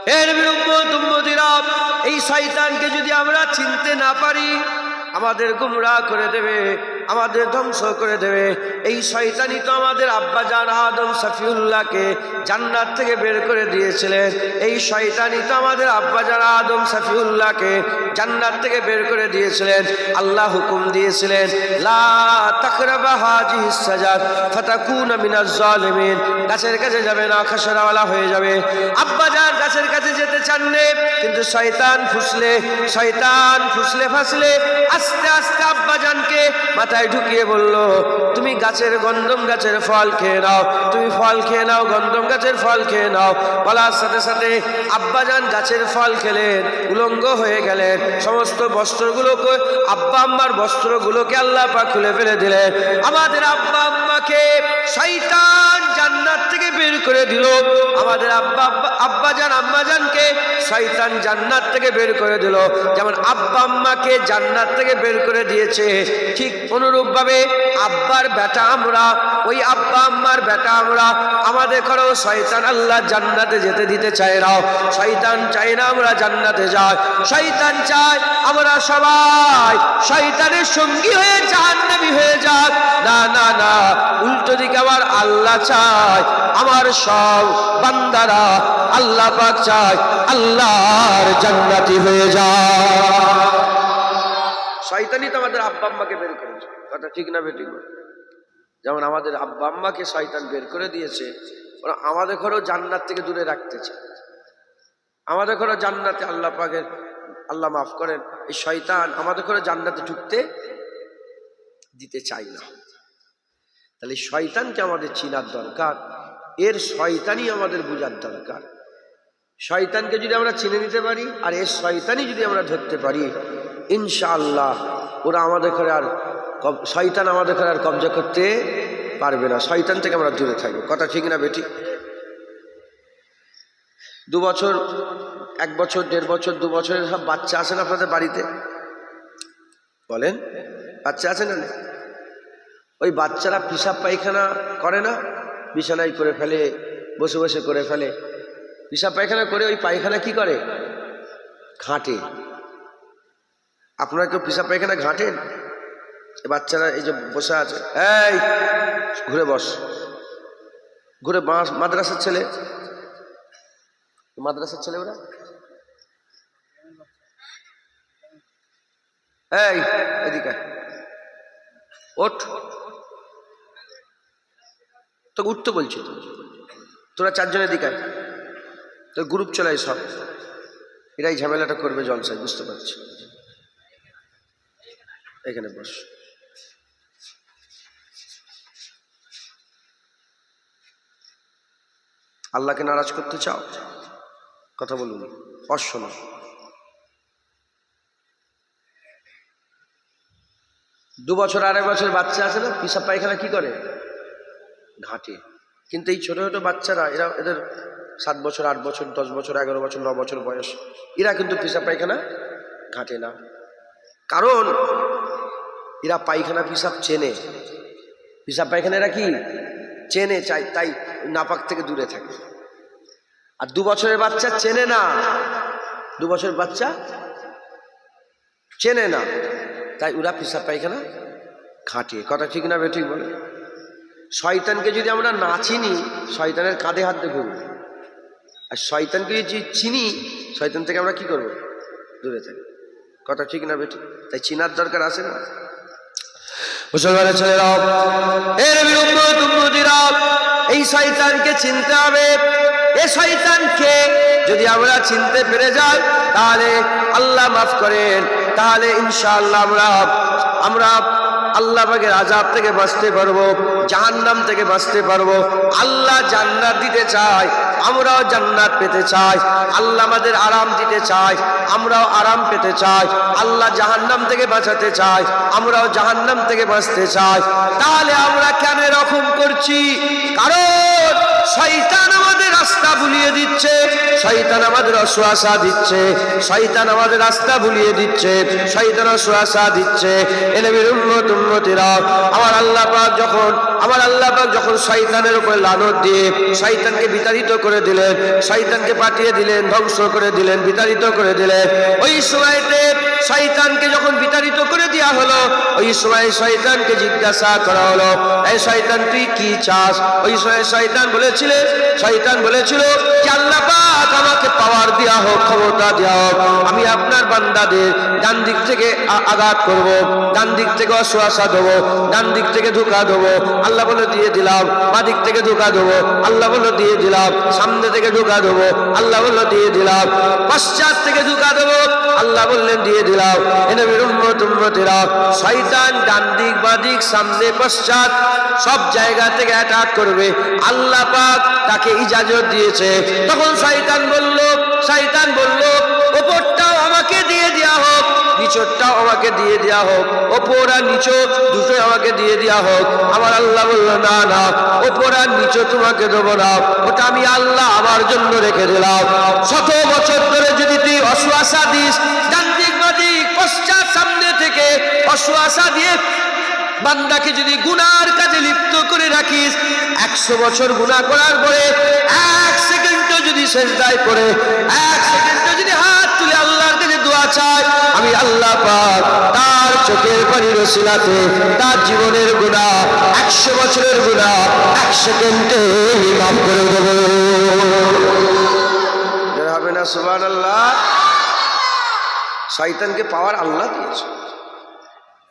এর উম্মতিরা, এই শয়তানকে যদি আমরা চিনতে না পারি আমাদের গুমরাহ করে দেবে, আমাদের ধ্বংস করে দেবে। এই শয়তানি তো আমাদের আব্বাজান আদম সফিউল্লাহকে জান্নাত থেকে বের করে দিয়েছিলেন। এই শয়তানি তো আমাদের আব্বাজান আদম সফিউল্লাহকে জান্নাত থেকে বের করে দিয়েছিলেন। আল্লাহ হুকুম দিয়েছিলেন, লা তাকরাবা হাযিহিস সাজার ফাতাকুনা মিনাজ জালিমিন। গাছের কাছে যাবে না, খাসরাওয়ালা হয়ে যাবে। আব্বাজান গাছের কাছে যেতে চাননি, কিন্তু শয়তান ফুসলে ফাসলে আস্তে আস্তে আব্বাজানকে মাথায় ঢুকিয়ে বলল, তুমি গাছের গন্ধম গাছের ফল খেয়ে নাও, তুমি ফল খেয়ে নাও, গন্ধম গাছের ফল খেয়ে নাও। বলার সাথে সাথে আব্বাজান গাছের ফল খেলেন, উলঙ্গ হয়ে গেলেন। সমস্ত বস্ত্রগুলোকে, আব্বা আম্মার বস্ত্রগুলোকে আল্লাহ পাক খুলে ফেলে দিলেন। আমাদের আব্বা আম্মাকে শয়তান জান্নাত থেকে বের করে দিল। আমাদের আব্বাজান আম্মাজানকে শয়তান জান্নাত থেকে বের করে দিল। যেমন আব্বা আম্মাকে জান্নাত থেকে বের করে দিয়েছে, ঠিক অনুরূপ ভাবে আব্বার বেটা আমরা, ওই আব্বা আম্মার বেটা আমরা, আমাদের ঘরেও শয়তান আল্লাহ জান্নাতে যেতে দিতে চায় না। শয়তান চায় না আমরা জান্নাতে যাই, শয়তান চায় আমরা সবাই শয়তানের সঙ্গী হয়ে জাহান্নামী হয়ে যাক। না না না, উল্টো দিকে আবার আল্লাহ চায় আমার সব বান্দারা, আল্লাহ পাক চায় আল্লাহর জান্নাতি হয়ে যায়। শয়তানি তো আমাদের আব্বা আম্মাকে বের করেছে, কথা ঠিক না বেঠিক? যেমন আমাদের আব্বা আম্মাকে শয়তান বের করে দিয়েছে, ওরা আমাদের ঘরেও জান্নাত থেকে দূরে রাখতে চায়। আমাদের ঘরে জান্নাতে আল্লাহ পাকের, আল্লাহ মাফ করেন, এই শয়তান আমাদের ঘরে জান্নাতে ঢুকতে দিতে চাই না। তাহলে শয়তানকে আমাদের চিনার দরকার, এর শয়তানি আমাদের বোঝার দরকার। শয়তানকে যদি আমরা চিনে নিতে পারি আর এর শয়তানি যদি আমরা ধরতে পারি, ইনশাআল্লাহ ওরা আমাদের ঘরে আর, শয়তান আমাদের ঘরে আর কবজা করতে পারবে না। শয়তান থেকে আমরা দূরে থাকবো, কথা ঠিক না বেটি? 2 বছর, 1 বছর, 1.5 বছর, 2 বছরের সব বাচ্চা আসেন আপনাদের বাড়িতে? বলেন, বাচ্চা আছে না? ওই বাচ্চারা পিসাব পায়খানা করে না, বিছানায় করে ফেলে, বসে বসে করে ফেলে। পিসাব পায়খানা করে ওই পায়খানা কি করে? ঘাঁটে। আপনারা কেউ পিসাব পায়খানা ঘাঁটেন? বাচ্চারা এই যে বসে আছে, এই ঘুরে বস, ঘুরে মাদ্রাসার ছেলে, মাদ্রাসার ছেলে ওরা, এই এদিকে ওঠ, তো উঠতে বলছি, তোরা 4 জনের দিকে তো গ্রুপ চলে সব, এরাই ঝামেলাটা করবে জলসায়, বুঝতে পারছি। এখানে বস। আল্লাহকে নারাজ করতে চাও? কথা বলুন, অশোনো। দু বছর, 2.5 বছর বাচ্চা আছে না, পিসাব পায়খানা কি করে? ঘাটে। কিন্তু এই ছোট ছোট বাচ্চারা, এরা, এদের 7 বছর, 8 বছর, 10 বছর, 11 বছর, 9 বছর বয়স, এরা কিন্তু পিসাব পায়খানা ঘাটে না। কারণ এরা পায়খানা পিসাব চেনে, পিসাব পায়খানা এরা কি চেনে, চাই, তাই নাপাক থেকে দূরে থাকে। আর 2 বছরের বাচ্চা চেনে না, 2 বছরের বাচ্চা চেনে না, তাই ওরা পিসাব পায়খানা ঘাটে, কথা ঠিক না বেঠিক বলে? শয়তানকে যদি আমরা না চিনি, শয়তানের কাঁধে হাত দিয়ে ঘুরবো। আর শয়তানকে যদি চিনি, শয়তান থেকে আমরা কি করবো? দূরে থাকি, কথা ঠিক না বেঠিক? তাই চিনার দরকার আছে না? মুসলমানের ছেলেরা, এই শয়তানকে চিনতে হবে। এই শয়তানকে যদি আমরা চিনতে পেরে যাই, তাহলে আল্লাহ মাফ করেন, তাহলে ইনশাআল্লাহ আমরা আল্লাহ পাকের আযাব থেকে বাঁচতে পারবো, জাহান্নাম থেকে বাঁচতে পারবো। আল্লাহ জান্নাত দিতে চায়, আমরাও জান্নাত পেতে চাই। আল্লাহ আমাদের আরাম দিতে চায়, আমরাও আরাম পেতে চাই। আল্লাহ জাহান্নাম থেকে বাঁচাতে চায়, আমরাও জাহান্নাম থেকে বাঁচতে চাই। তাহলে আমরা কেন এরকম করছি? কারণ শয়তান আমাদের রাস্তা ভুলিয়ে দিচ্ছে, শয়তান আমাদের অশ্বাসা দিচ্ছে, শয়তান আমাদের রাস্তা ভুলিয়ে দিচ্ছে, শয়তান অশ্বাসা দিচ্ছে। এ নবীর উম্মতিরা, আমার আল্লাহ পাক যখন শয়তানের উপর লানত দিয়ে শয়তানকে বিতাড়িত করে দিলেন, শয়তানকে পাঠিয়ে দিলেন, ধ্বংস করে দিলেন, বিতাড়িত করে দিলেন, ওই সময়তে শয়তানকে যখন বিতাড়িত করে দেওয়া হলো, ওই সময় শয়তানকে জিজ্ঞাসা করা হলো, এই শয়তান তুই কি চাস? ওই সময় শয়তান বলেছিল যে আল্লাহ পাক আমাকে পাওয়ার দেওয়া হোক, ক্ষমতা দেওয়া হোক, আমি আপনার বান্দাদের ডান দিক থেকে আঘাত করব, ডান দিক থেকে অশ্বাসা দেবো, ডান দিক থেকে ধোঁকা দেবো, আল্লাহ বলে দিয়ে দিলাম, বাঁ দিক থেকে ধোঁকা দেবো, আল্লাহ বলে দিয়ে দিলাম, সামনে থেকে ধোঁকা দেবো, আল্লাহ বলে দিয়ে দিলাম, পশ্চাৎ থেকে ধোঁকা দেবো, আল্লাহ বললেন দিয়ে দিলাম। এ নবীর উম্মতিরা, শয়তান ডান দিক বাঁ দিক সামনে পশ্চাৎ সব জায়গা থেকে অ্যাটাক করবে, আল্লাহ পাক তাকে ইজাজত দিয়েছে। তখন শয়তান বলল ওপরটাও আমাকে দিয়ে দেওয়া হোক, নিচটাও আমাকে দিয়ে দেওয়া হোক, ওপর আর নিচ দুটোই আমাকে দিয়ে দেওয়া হোক। আমার আল্লাহ বলল না না, ওপর আর নিচ তোমাকে দেবো না, ওটা আমি আল্লাহ আমার জন্য রেখে দিলাম। 100 বছর ধরে যদি তুই অশ্বাসা দিস, ডান দিক বাঁ দিক পশ্চাৎ সামনে থেকে অশ্বাসা দিয়ে বান্দাকে যদি গুনার কাজে লিপ্ত করে রাখিস, 100 বছর গুনাহ করার পরে 1 সেকেন্ডও যদি সেজদায় পড়ে, 1 সেকেন্ডও যদি হাত তুলে আল্লাহর কাছে দোয়া চায়, আমি আল্লাহ পাক তার চোখের পানির ওসিলাতে তার জীবনের গুনাহ, 100 বছরের গুনাহ 1 সেকেন্ডে মাফ করে দেব। হবে না সুবহানাল্লাহ? শয়তানকে পাওয়ার আল্লাহ দিয়েছে,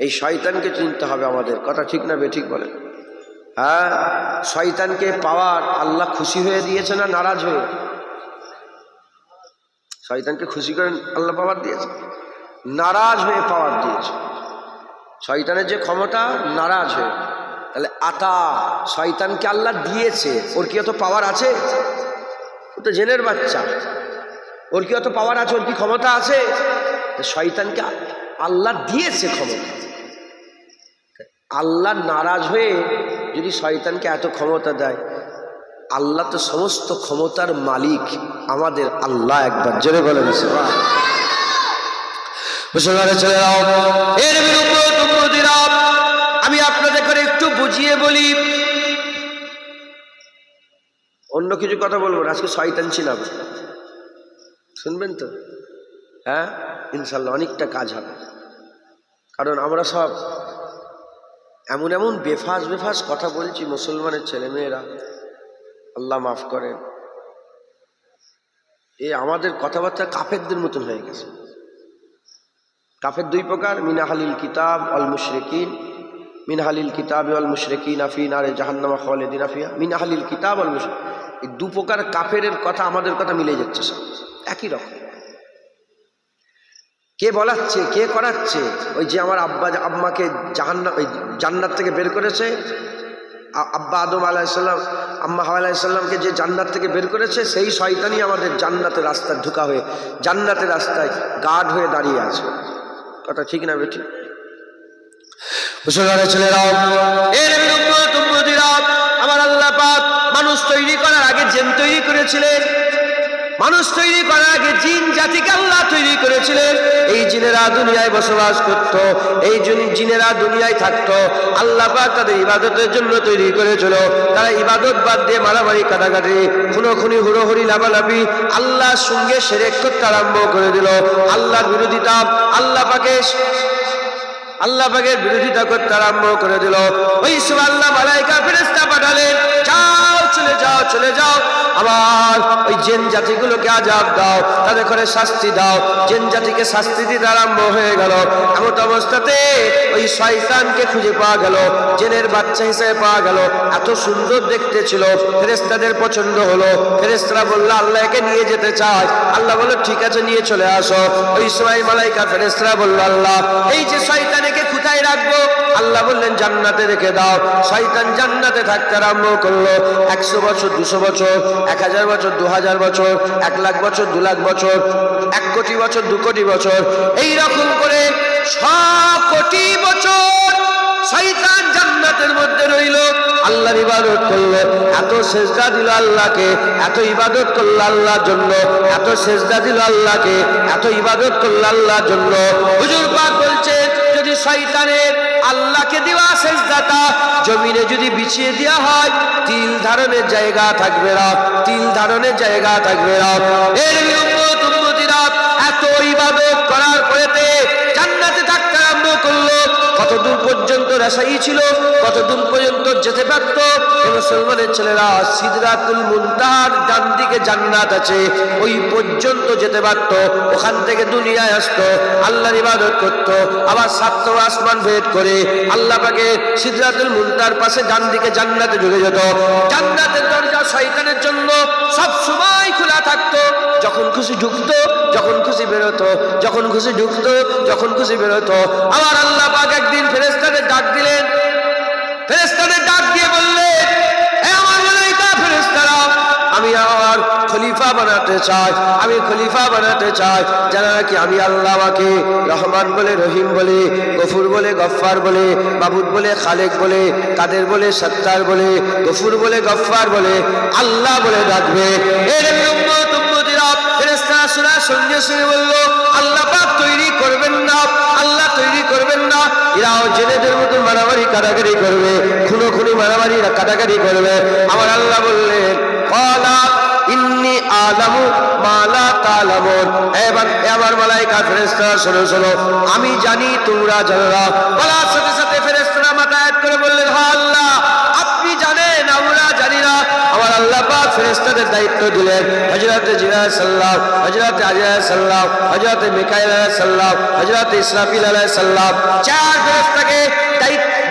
এই শয়তানকে চিনতে হবে আমাদের। কথা ঠিক না বেঠিক বলেন? হ্যাঁ, শয়তানকে পাওয়ার আল্লাহ খুশি হয়ে দিয়েছে না নারাজ হয়ে? শয়তানকে খুশি করে আল্লাহ পাওয়ার দিয়েছে, নারাজ হয়ে পাওয়ার দিয়েছে। শয়তানের যে ক্ষমতা, নারাজ হয়ে। তাহলে শয়তানকে আল্লাহ দিয়েছে, ওর কি অত পাওয়ার আছে? ও তো জেনের বাচ্চা, ওর কি অত পাওয়ার আছে? ওর কি ক্ষমতা আছে? শয়তানকে আল্লাহ দিয়েছে ক্ষমতা। আল্লাহ নারাজ হয়ে যদি শয়তানকে এত ক্ষমতা দেয়, আল্লাহ তো সমস্ত ক্ষমতার মালিক আমাদের আল্লাহ। একবার জোরে বলেন আমি আপনাদের করে একটু বুঝিয়ে বলি, অন্য কিছু কথা বলবো না, আজকে শয়তান ছিলাম, শুনবেন তো? হ্যাঁ ইনশাল্লাহ অনেকটা কাজ হবে। কারণ আমরা সব এমন বেফাস কথা বলছি, মুসলমানের ছেলেমেয়েরা, আল্লাহ মাফ করেন, আমাদের কথাবার্তা কাফেরদের মতন হয়ে গেছে। কাফের 2 প্রকার, মিনাহালিল কিতাব অল মুশরিকিন, মিনাহালিল কিতাব অল মুশরিকিন ফি নারে জাহান্নামা খালিদিনা ফিহা। মিনাহালিল কিতাব অল মুশরিক, এই 2 প্রকার কাফেরের কথা আমাদের কথা মিলে যাচ্ছে, সব একই রকম। কে বলাচ্ছে, কে করাচ্ছে? ওই যে আমার আম্মাকে জান্নাত থেকে বের করেছে, আব্বা আদম আলাইহিসসালাম, আম্মা হাওয়া আলাইহিসসালামকে যে জান্নাত থেকে বের করেছে, সেই শয়তানই আমাদের জান্নাতের রাস্তায় ঢোকা হয়ে, জান্নাতের রাস্তায় গার্ড হয়ে দাঁড়িয়ে আছে। কথা ঠিক না বেটি? মুসলমানের ছেলেরাও, আমার আল্লাহ পাক মানুষ তৈরি করার আগে জিন তৈরি করেছিলেন। মানুষ তৈরি করার আগে জিন জাতিকে আল্লাহ তৈরি করেছিলেন। এই জিনেরা দুনিয়ায় বসবাস করত, এই জিনেরা দুনিয়ায় থাকতো। আল্লাহ পাক তাদের ইবাদতের জন্য তৈরি করেছিল। তারা ইবাদত বাদ দিয়ে মারামারি, কাটাকাটি, খুনোখুনি, হুড়োহুড়ি, লাফালাফি, আল্লাহর সঙ্গে শিরক করতে আরম্ভ করে দিল। আল্লাহর বিরোধিতা, আল্লাহ পাকের বিরোধিতা করতে আরম্ভ করে দিল। ওই সময় আল্লাহ মালায়েকা ফেরেশতা পাঠালেন, যাও চলে যাও, আবার ওই জিন জাতিগুলোকে আযাব দাও, তাদের করে শাস্তি দাও। জিন জাতিকে শাস্তি দিতে আরম্ভ হয়ে গেল। এমন অবস্থাতে ওই শয়তানকে খুঁজে পাওয়া গেল, জিনের বাচ্চা হিসেবে পাওয়া গেল। এত সুন্দর দেখতে ছিল, ফেরেশতাদের পছন্দ হলো। ফেরেশতারা বলল আল্লাহ একে নিয়ে যেতে চায়। আল্লাহ বলল ঠিক আছে, নিয়ে চলে আসো। ওই সময় মালায়েকা ফেরেশতারা বলল আল্লাহ এই যে শয়তানকে কোথায় রাখবো? আল্লাহ বললেন জান্নাতে রেখে দাও। শয়তান জান্নাতে থাকতে আরম্ভ করলো। 100 বছর, 200 বছর, 1000 বছর, 2000 বছর, 1 লাখ বছর, 2 লাখ বছর, 1 কোটি বছর, 2 কোটি বছর, এইরকম করে 6 কোটি বছর শয়তান জান্নাতের মধ্যে রইল, আল্লাহর ইবাদত করলো, এত সেজদা দিল আল্লাহকে, এত ইবাদত করলো আল্লাহর জন্য, এত সেজদা দিল আল্লাহকে, এত ইবাদত করলো আল্লাহর জন্য। হুজুর পাক বলছে যদি শয়তানের আল্লাহকে দেওয়া সেজদাটা জমিনে যদি বিছিয়ে দেওয়া হয়, তিল ধারণের জায়গা থাকবে না, তিল ধারণের জায়গা থাকবে না। এর উম্মত উম্মতিরা এত ইবাদত করার পরেতে জান্নাতে থাকতে আরম্ভ করলো। কতদূর পর্যন্ত রাশাই ছিল, কতদূর পর্যন্ত যেতে পারত? মুসলমানের ছেলেরা সিদরাতুল মুনতাহার ডান দিকে জান্নাত আছে, ওই পর্যন্ত যেতে পারত। ওখান থেকে দুনিয়ায় আসতো, আল্লাহর ইবাদত করত, আবার সাত আসমান ভেদ করে আল্লাহ পাকে সিদরাতুল মুনতাহার পাশে ডান দিকে জান্নাতে ঢুকে যেত। জান্নাতের দরজা শয়তানের জন্য সব সময় খোলা থাকতো, যখন খুশি ঢুকতো, যখন খুশি বেরোতো, যখন খুশি ঢুকতো, যখন খুশি বেরোতো। আবার আল্লাহ পাক একদিন ফেরেশতাদের ডাক দিলেন, ফেরেশতাদের ডাক দিয়ে বললেন, হে আমার মালায়েকা ফেরেশতারা, আমি আমার খলিফা বানাতে চাই, আমি খলিফা বানাতে চাই, যারা নাকি আমি আল্লাহ আমাকে রহমান বলে, রহিম বলে, গফুর বলে, গফফার বলে, মাবুদ বলে, খালেক বলে, কাদের বলে, সত্তার বলে, গফুর বলে, গফফার বলে, আল্লাহ বলে ডাকবে। এর উম্মত উম্মতিরা ফেরেশতারা শোনার সঙ্গে সঙ্গে বলল, আল্লাহ পাক তৈরি করবেন না, আল্লাহ তৈরি করবেন না। এরাও জেনেদের মতো মারামারি কাটাকাটি করবে, খুনোখুনি মারামারি কাটাকাটি করবে। আমার আল্লাহ বললেন, ক্বালা ইন্নী আলামু মা লা তা'লামুন, এবার মালায়েকা ফেরেশতারা শোনো শোনো, আমি জানি তোমরা জানো না। বলার সাথে সাথে ফেরেশতারা মাথা এক করে বললেন, হ্যাঁ আল্লাহ আপনি জানেন, আমরা জানি না। আমার আল্লাহ পাক ফেরেশতাদের দায়িত্ব দিলেন, হযরত জিবরাইল আলাইহিস সালাম, হযরত আজরাইল আলাইহিস সালাম, হযরত মিকাইল আলাইহিস সালাম, হযরত ইসরাফিল আলাইহিস সালাম, চার ফেরেশতাকে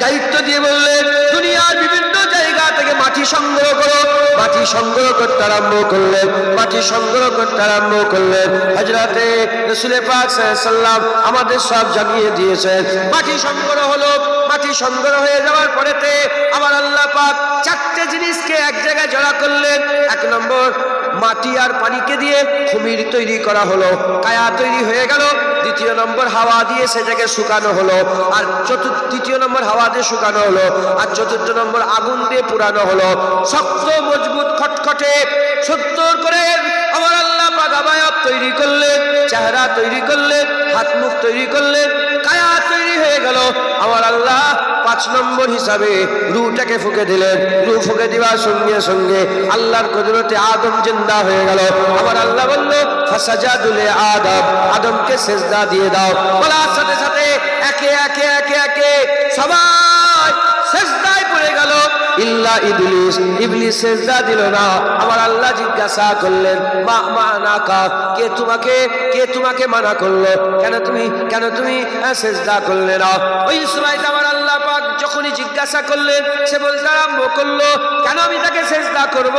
দায়িত্ব দিয়ে বললেন, দুনিয়ার বিভিন্ন জায়গা থেকে মাটি সংগ্রহ করো। মাটি সংগ্রহ করতে আরম্ভ করলেন, মাটি সংগ্রহ করতে আরম্ভ করলেন। হযরতে রাসূল পাক সাল্লাল্লাহু আলাইহি সাল্লাম আমাদের সব জানিয়ে দিয়েছেন। মাটি সংগ্রহ হলো, মাটি সংগ্রহ হয়ে যাওয়ার পরেতে আমার আল্লাহ পাক চারটে জিনিসকে এক জায়গায় জড়া করলেন। এক নম্বর, মাটি আর পানিকে দিয়ে খমির তৈরি করা হলো, কায়া তৈরি হয়ে গেল। দ্বিতীয় নম্বর, হাওয়া দিয়ে সেটাকে শুকানো হলো। আর তৃতীয় নম্বর, হাওয়া দিয়ে শুকানো হলো। আর চতুর্থ নম্বর, আগুন দিয়ে পুরানো হলো। শক্ত মজবুত খটখটে সুন্দর করে আমার আল্লাহ পাক আবায়াত তৈরি করলেন, চেহারা তৈরি করলেন, হাত মুখ তৈরি করলেন, কায়া তৈরি হয়ে গেল। আমার আল্লাহ 5 নম্বর হিসাবে রূহটাকে ফুঁকে দিলেন। রূহ ফুঁকে দেওয়ার সঙ্গে সঙ্গে আল্লাহর কুদরতে আদম জিন্দা হয়ে গেল। আমার আল্লাহ বলল, ফাসাজাদু লি আদম, আদমকে সেজদা দিয়ে দাও। বলার সাথে সাথে একে একে একে একে সবাই সেজদায় পড়ে গেল, ইল্লা ইবলিস। ইবলিস সেজদা দিল না। আমার আল্লাহ জিজ্ঞাসা করলেন, মা মানাকা, কে তোমাকে মানা করলো? কেন তুমি সেজদা করলে না? ওই সময় আমার আল্লাহ পাক যখনই জিজ্ঞাসা করলেন, সে বলতে আরম্ভ করলো, কেন আমি তাকে সেজদা করব?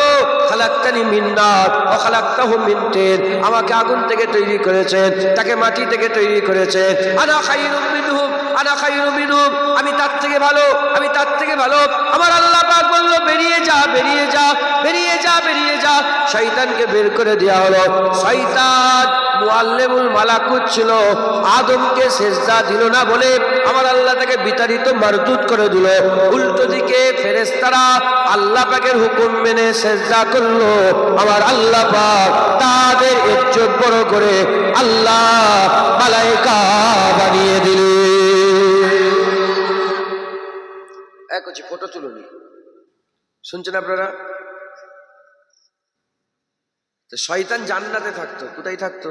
খালাক্তানি মিন নার ওয়া খালাক্তাহু মিন তিন, আমাকে আগুন থেকে তৈরি করেছেন, তাকে মাটি থেকে তৈরি করেছেন। আনা খায়রুম মিনহুম, আনা খায়রুম মিনহুম, আমি তার থেকে ভালো, আমি তার থেকে ভালো। আমার আল্লাহ পাক বলল, বেরিয়ে যা, বেরিয়ে যা, বেরিয়ে যা, বেরিয়ে যা। শয়তানকে বের করে দেওয়া হলো। শয়তান মুআল্লিমুল মালাকুত ছিল, আদমকে সেজদা দিল না বলে আমার আল্লাহ তাকে বিতাড়িত মারদুদ করে দিল। উল্টো দিকে ফেরেশতারা আল্লাহ পাকের হুকুম মেনে সেজদা করলো। আমার আল্লাহ পাক তাদের ইজ্জত বড় করে আল্লাহ মালায়েকা বানিয়ে দিলেন। এক হচ্ছে ফটো তুলুন, শুনছেন আপনারা? তো শয়তান জান্নাতে থাকতো, কোথায় থাকতো?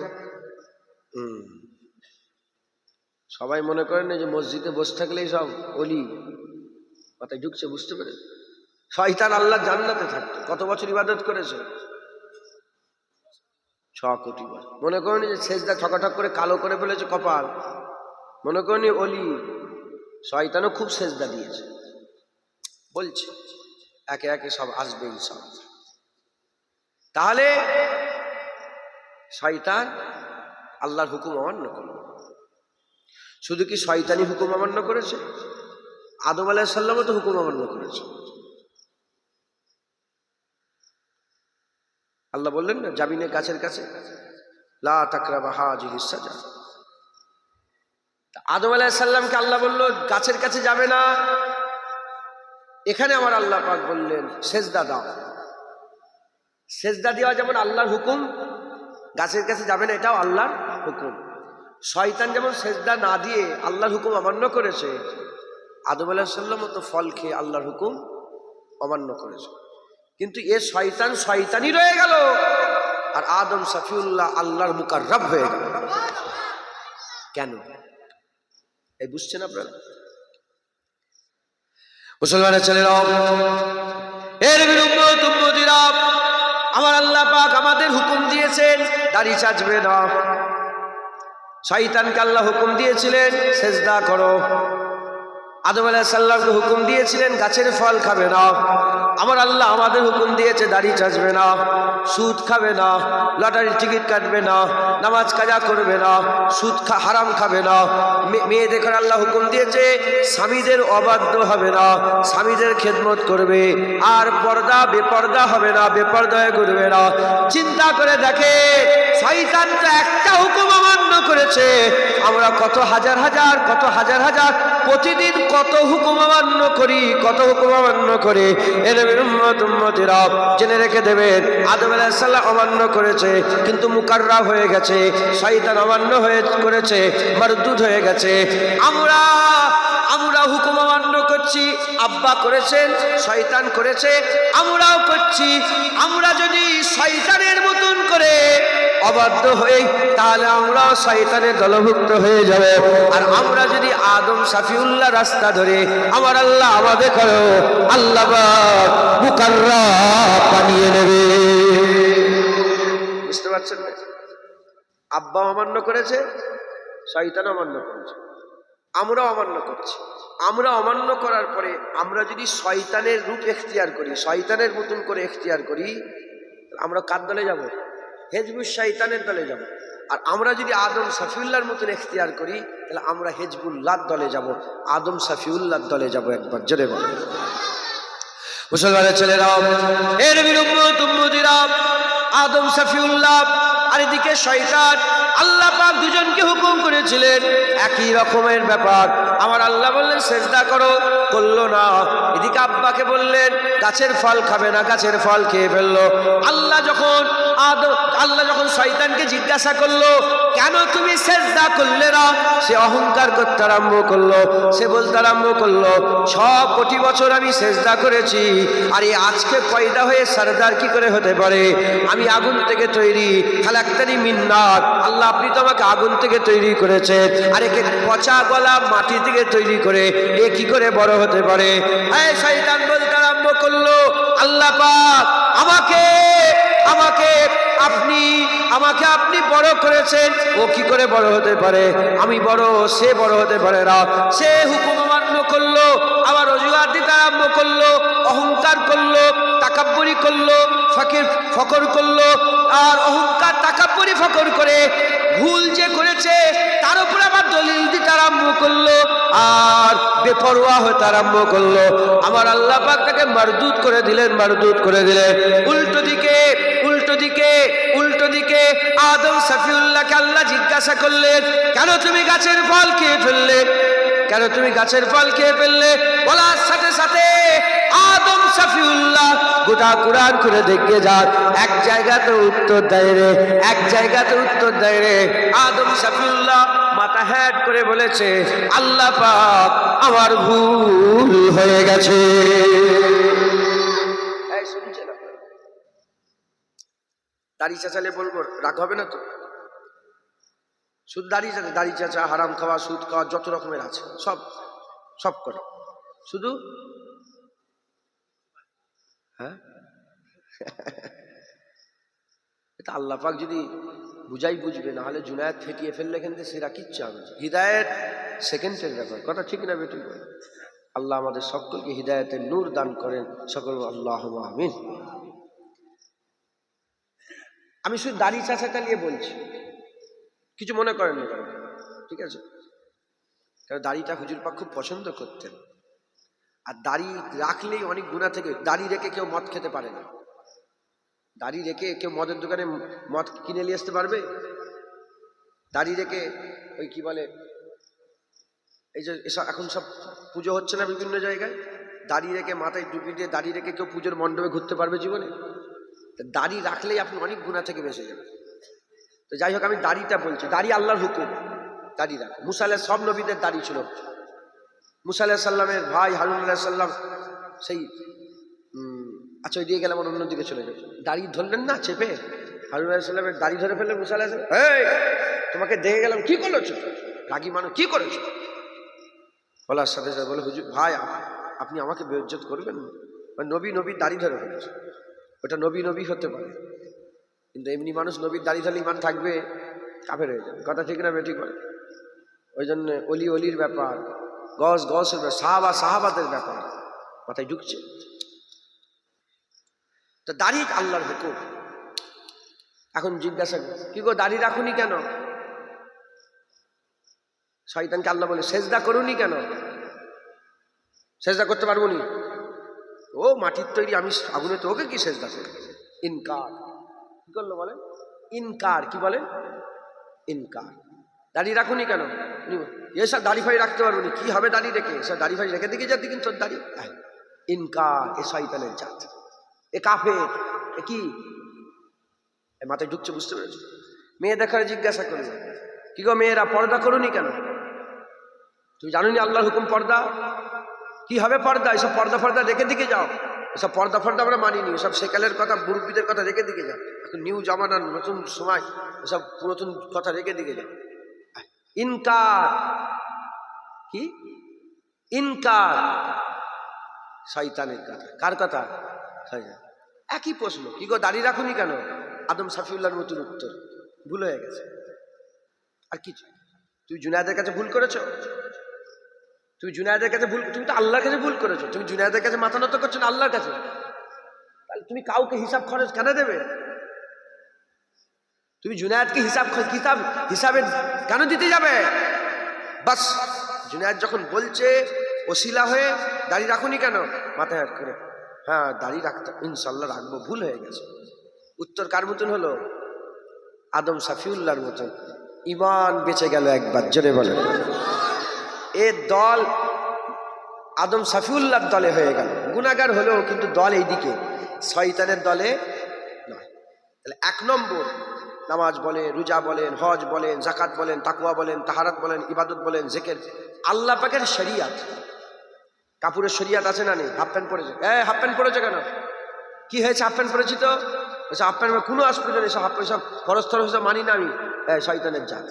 সবাই মনে করেন যে মসজিদে বসে থাকলেই সব ওলি, মাথায় ঢুকছে, বুঝতে পেরে? শয়তান আল্লাহ জান্নাতে থাকতো। কত বছর ইবাদত করেছে? 6 কোটি বার। মনে করেন যে সেজদা ঠকাঠক করে কালো করে ফেলেছে কপাল, মনে করেন ওলি। শয়তানও খুব সেজদা দিয়েছে। বলছে একে একে সব আসবে ইনশাআল্লাহ। তাহলে শয়তান আল্লাহর হুকুম অমান্য করল। শুধু কি শয়তানি হুকুম অমান্য করেছে? আদম আলাইহিস সালামও তো হুকুম অমান্য করেছে। আল্লাহ বললেন না, জাবিনের গাছের কাছে লা তাকরাবা হাযিহিস সাজারা, আদম আলাইহিস সালামকে আল্লাহ বলল গাছের কাছে যাবে না, এখানে আমার আল্লাহ পাক বললেন সেজদা দাও। সেজদা দেওয়া যেমন আল্লাহর হুকুম, গাছের কাছে যাবে না এটাও আল্লাহর হুকুম। শয়তান যেমন সেজদা না দিয়ে আল্লাহর হুকুম অমান্য করেছে, আদম আলাইহিস সালামও তো ফল খেয়ে আল্লাহর হুকুম অমান্য করেছে। কিন্তু এ শয়তান শয়তানই রয়ে গেল, আর আদম সফিউল্লাহ আল্লাহর মুকাররব হয়ে গেল। কেন? এই বুঝছেন আপনারা? মুসলমানের ছেলেরা, এর উম্মতিরা, আমার আল্লাহ পাক আমাদের হুকুম দিয়েছেন দাড়ি চাচবে না। শয়তানকে আল্লাহ হুকুম দিয়েছিলেন সেজদা করো। আদম আলাইহিস সালামকে হুকুম দিয়েছিলেন গাছের ফল খাবে না। আমার আল্লাহ আমাদের হুকুম দিয়েছে দাড়ি চাচবে না, সুদ খাবে না, লটারির টিকিট কাটবে না, নামাজ কাজা করবে না, সুদ হারাম খাবে না। মেয়েদের আল্লাহ হুকুম দিয়েছে স্বামীদের অবাধ্য হবে না, স্বামীদের খেদমত করবে, আর পর্দা বেপর্দা হবে না, বেপর্দায় করবে না। চিন্তা করে দেখে শয়তান তো একটা হুকুম অমান্য করেছে, আমরা কত হাজার হাজার প্রতিদিন কত হুকুম অমান্য করি, কত হুকুম অমান্য করে। এর উম্মতিরা জেনে রেখে দেবেন, আদম আলাইহিস সালাম অমান্য করেছে কিন্তু মুকাররব হয়ে গেছে, শয়তান অমান্য করেছে মারদুদ হয়ে গেছে। আমরা হুকুম অমান্য করছি, আব্বা করেছেন, শয়তান করেছে, আমরাও করছি। আমরা যদি শয়তানের মতন করে অবাধ্য হই তাহলে আমরাও শয়তানের দলভুক্ত হয়ে যাব। আর আমরা যদি আদম শফিউল্লাহ রাস্তা ধরে আমার আল্লাহ আমাদের করো আল্লাহ মুকাররব বানিয়ে নেবে। বুঝতে পারছেন না? আব্বা অমান্য করেছে, শয়তান অমান্য করেছে, আমরা অমান্য করছি। আমরা অমান্য করার পরে আমরা যদি শয়তানের রূপ এখতিয়ার করি, শয়তানের মতন করে এখতিয়ার করি, আমরা কার দলে যাব? হেজবুল শয়তানের দলে যাব। আর আমরা যদি আদম শফিউল্লাহর মতন এখতিয়ার করি তাহলে আমরা হেজবুল্লাহর দলে যাব, আদম শফিউল্লাহর দলে যাব। একবার জোরে বলো। মুসলমানের ছেলেরা, এর উম্মতিরা, আদম শফিউল্লাহ আর এদিকে শয়তান, আল্লাহ পাক দুজনকে হুকুম করেছিলেন একই রকমের ব্যাপার। আমার আল্লাহ বললেন সেজদা করো, করলো না। এদিকে আব্বাকে বললেন গাছের ফল খাবে না, গাছের ফল খেয়ে ফেললো। আল্লাহ যখন শয়তানকে জিজ্ঞাসা করলো কেন তুমি সেজদা করলে না, সে অহংকার করতে আরম্ভ করলো। সে বলতে আরম্ভ করলো 6 কোটি বছর আমি সেজদা করেছি, আর এই আজকে পয়দা হয়ে সরদার কি করে হতে পারে? আমি আগুন থেকে তৈরি, খালাক্তানি মিন নার। আল্লাহ আপনি তো আমাকে আগুন থেকে তৈরি করেছেন, আর একে পচা গলা মাটি থেকে তৈরি করে এ কি করে বড় হতে পারে? এই শয়তান বলতে আরম্ভ করলো আল্লাহ পাক আমাকে আপনি বড় করেছেন, ও কি করে বড় হতে পারে? আমি বড়, সে বড় হতে পারে না। সে হুকুম অমান্য করলো, আবার অজুহাত দিতে আরম্ভ করলো, অহংকার করলো, তাকাব্বুরি করলো, ফকর করলো। আর অহংকার তাকাব্বুরি ফকর করে ভুল যে করেছে তার উপর আবার দলিল দিতে আরম্ভ করলো, আর বেপরোয়া হতে আরম্ভ করলো। আমার আল্লাহ পাক তাকে মারদুদ করে দিলেন। উল্টো দিকে আদম শফিউল্লাহকে আল্লাহ জিজ্ঞাসা করলেন কেন তুমি গাছের ফল খেয়ে ফেললে? বলার সাথে সাথে আদম শফিউল্লাহ গোটা কুরআন করে দেখে যান, এক জায়গাতে উত্তর দেয় রে। আদম শফিউল্লাহ মাথা হেড করে বলেছে আল্লাহ পাক আমার ভুল হয়ে গেছে। দাড়ি চাচালে বলবো রাগ হবে না তো? শুধু দাড়ি চাচা, হারাম খাওয়া, সুদ খাওয়া, যত রকমের আছে সব করে, শুধু হ্যাঁ এটা আল্লাহ পাক যদি বুঝবে, না হলে জুনায়েদ ফেটিয়ে ফেললে এখান থেকে সেরা কিচ্ছু হবে। হিদায়েত সেকেন্ডের ব্যাপার, কথা ঠিক না বেটি? আল্লাহ আমাদের সকলকে হিদায়েতের নূর দান করেন, সকল আল্লাহুম্মা আমিন। আমি শুধু দাড়ি চাচাটা নিয়ে বলছি, কিছু মনে করেন না, ঠিক আছে? কারণ দাড়িটা হুজুর পাক খুব পছন্দ করতেন, আর দাড়ি রাখলেই অনেক গুনাহ থেকে। দাড়ি রেখে কেউ মদ খেতে পারে না, দাড়ি রেখে কেউ মদের দোকানে মদ কিনে নিয়ে আসতে পারবে? দাড়ি রেখে ওই কি বলে এই যে এসব এখন সব পুজো হচ্ছে না বিভিন্ন জায়গায়, দাড়ি রেখে মাথায় টুপি দিয়ে দাড়ি রেখে কেউ পুজোর মণ্ডপে ঘুরতে পারবে জীবনে? দাড়ি রাখলেই আপনি অনেক গুনাহ থেকে বেঁচে যাবেন। তো যাই হোক, আমি দাড়িটা বলছি, দাড়ি আল্লাহর হুকুম, দাড়ি রাখ। মুসা আলাইহিস সব নবীদের দাড়ি ছিল। মুসা আলাইহিস সাল্লামের ভাই হারুন আলাইহিস সাল্লাম সেই আচ্ছা ওই দিয়ে গেলাম, অন্যদিকে চলে যাবে, দাড়ি ধরলেন না চেপে, হারুন আলাইহিস সাল্লামের দাড়ি ধরে ফেললেন মুসা আলাইহিস সাল্লাম। এই তোমাকে দেখে গেলাম, কি করেছো? রাগী মানুষ, কি করেছো? বলার সাথে সাথে বলে, হুজুর ভাই আপনি আমাকে বেইজ্জত করবেন না, নবী নবীর দাড়ি ধরে ফেলেছে, ওটা নবী নবী হতে পারে, কিন্তু এমনি মানুষ নবীর দাড়ি ধরলে ইমান থাকবে? কাফের হয়ে যাবে। কথা ঠিক না বেঠিক বলে? ওই জন্য অলি অলির ব্যাপার, গস গসের ব্যাপার, সাহাবা সাহাবাদের ব্যাপার মাথায় ঢুকছে। তো দাড়ি আল্লাহর হুকুম। এখন জিজ্ঞাসা কি গো দাড়ি রাখুনি কেন? শয়তানকে আল্লাহ বলে সেজদা করুনি কেন? সেজদা করতে পারবো নি? ও মাটির তৈরি, আমি আগুনে, তো ওকে কি সেজদা করবো? ইনকার। কি করলো বলেন? ইনকার। কি বলেন? ইনকার। দাড়ি রাখুনি কেন? এসব দাড়ি ফাড়ি রাখতে পারবো নি, কি হবে দাড়ি রেখে? এসব দাড়ি ফাড়ি রেখে দিকে যাতে কিন্তু তোর দাড়ি। ইনকার। এ শয়তানের জাত, এ কাফের, এ কি মাথায় ঢুকছে, বুঝতে পেরেছো? মেয়ে দেখার জিজ্ঞাসা করলো, কি গো মেয়েরা পর্দা করুনি কেন? তুমি জানোনি আল্লাহর হুকুম পর্দা? কি হবে পর্দা? এসব পর্দা ফর্দা রেখে দিকে যাও, এসব পর্দা ফর্দা আমরা মানিনি, এসব সেকালের কথা মুরব্বীদের কথা রেখে দিকে যাও, এখন নিউ জামানার নতুন সময়, এসব পুরাতন কথা রেখে দিকে যাও। ইনকার। কি? ইনকার। শয়তানের কথা। কার কথা? একই প্রশ্ন, কি গো দাড়ি রাখুনি কেন? আদম সাফিউল্লাহর মতন উত্তর, ভুল হয়ে গেছে। আর কিছু? তুই জুনায়েদের কাছে ভুল করেছো? তুমি জুনায়েদের কাছে ভুল, তুমি তো আল্লাহর কাছে ভুল করেছো। তুমি জুনায়েদের কাছে মাথা নত করছো না আল্লাহর কাছে, তাহলে তুমি কাউকে হিসাব খরচ কেন দেবে? তুমি জুনায়েদকে হিসাবে কেন দিতে যাবে? বাস জুনায়েদ যখন বলছে ওসিলা হয়ে, দাড়ি রাখুনি কেন? মাথায় হাত করে, হ্যাঁ দাড়ি রাখতে ইনশাল্লাহ রাখবো, ভুল হয়ে গেছে। উত্তর কার মতন হলো? আদম সাফিউল্লাহর মতন। ইমান বেঁচে গেল একবার, জোরে বলেন। এ দল আদম সাফিউল্লাহর দলে হয়ে গেল, গুনাহগার হলেও কিন্তু দল এইদিকে, শয়তানের দলে নয়। তাহলে এক নম্বর, নামাজ বলেন, রোজা বলেন, হজ বলেন, যাকাত বলেন, তাকওয়া বলেন, তাহারাত বলেন, ইবাদত বলেন, জিকির, আল্লাহ পাকের শরিয়াত। কাপুরের শরিয়াত আছে না নেই? হাফ প্যান্ট পরেছে, হাফ প্যান্ট পরেছে কেন? কি হয়েছে? হাফ প্যান্ট পরেছি তো, হাফ প্যান্ট কোনো আসবে না, সব সব খরচ থরচ মানি না আমি। শয়তানের জাত।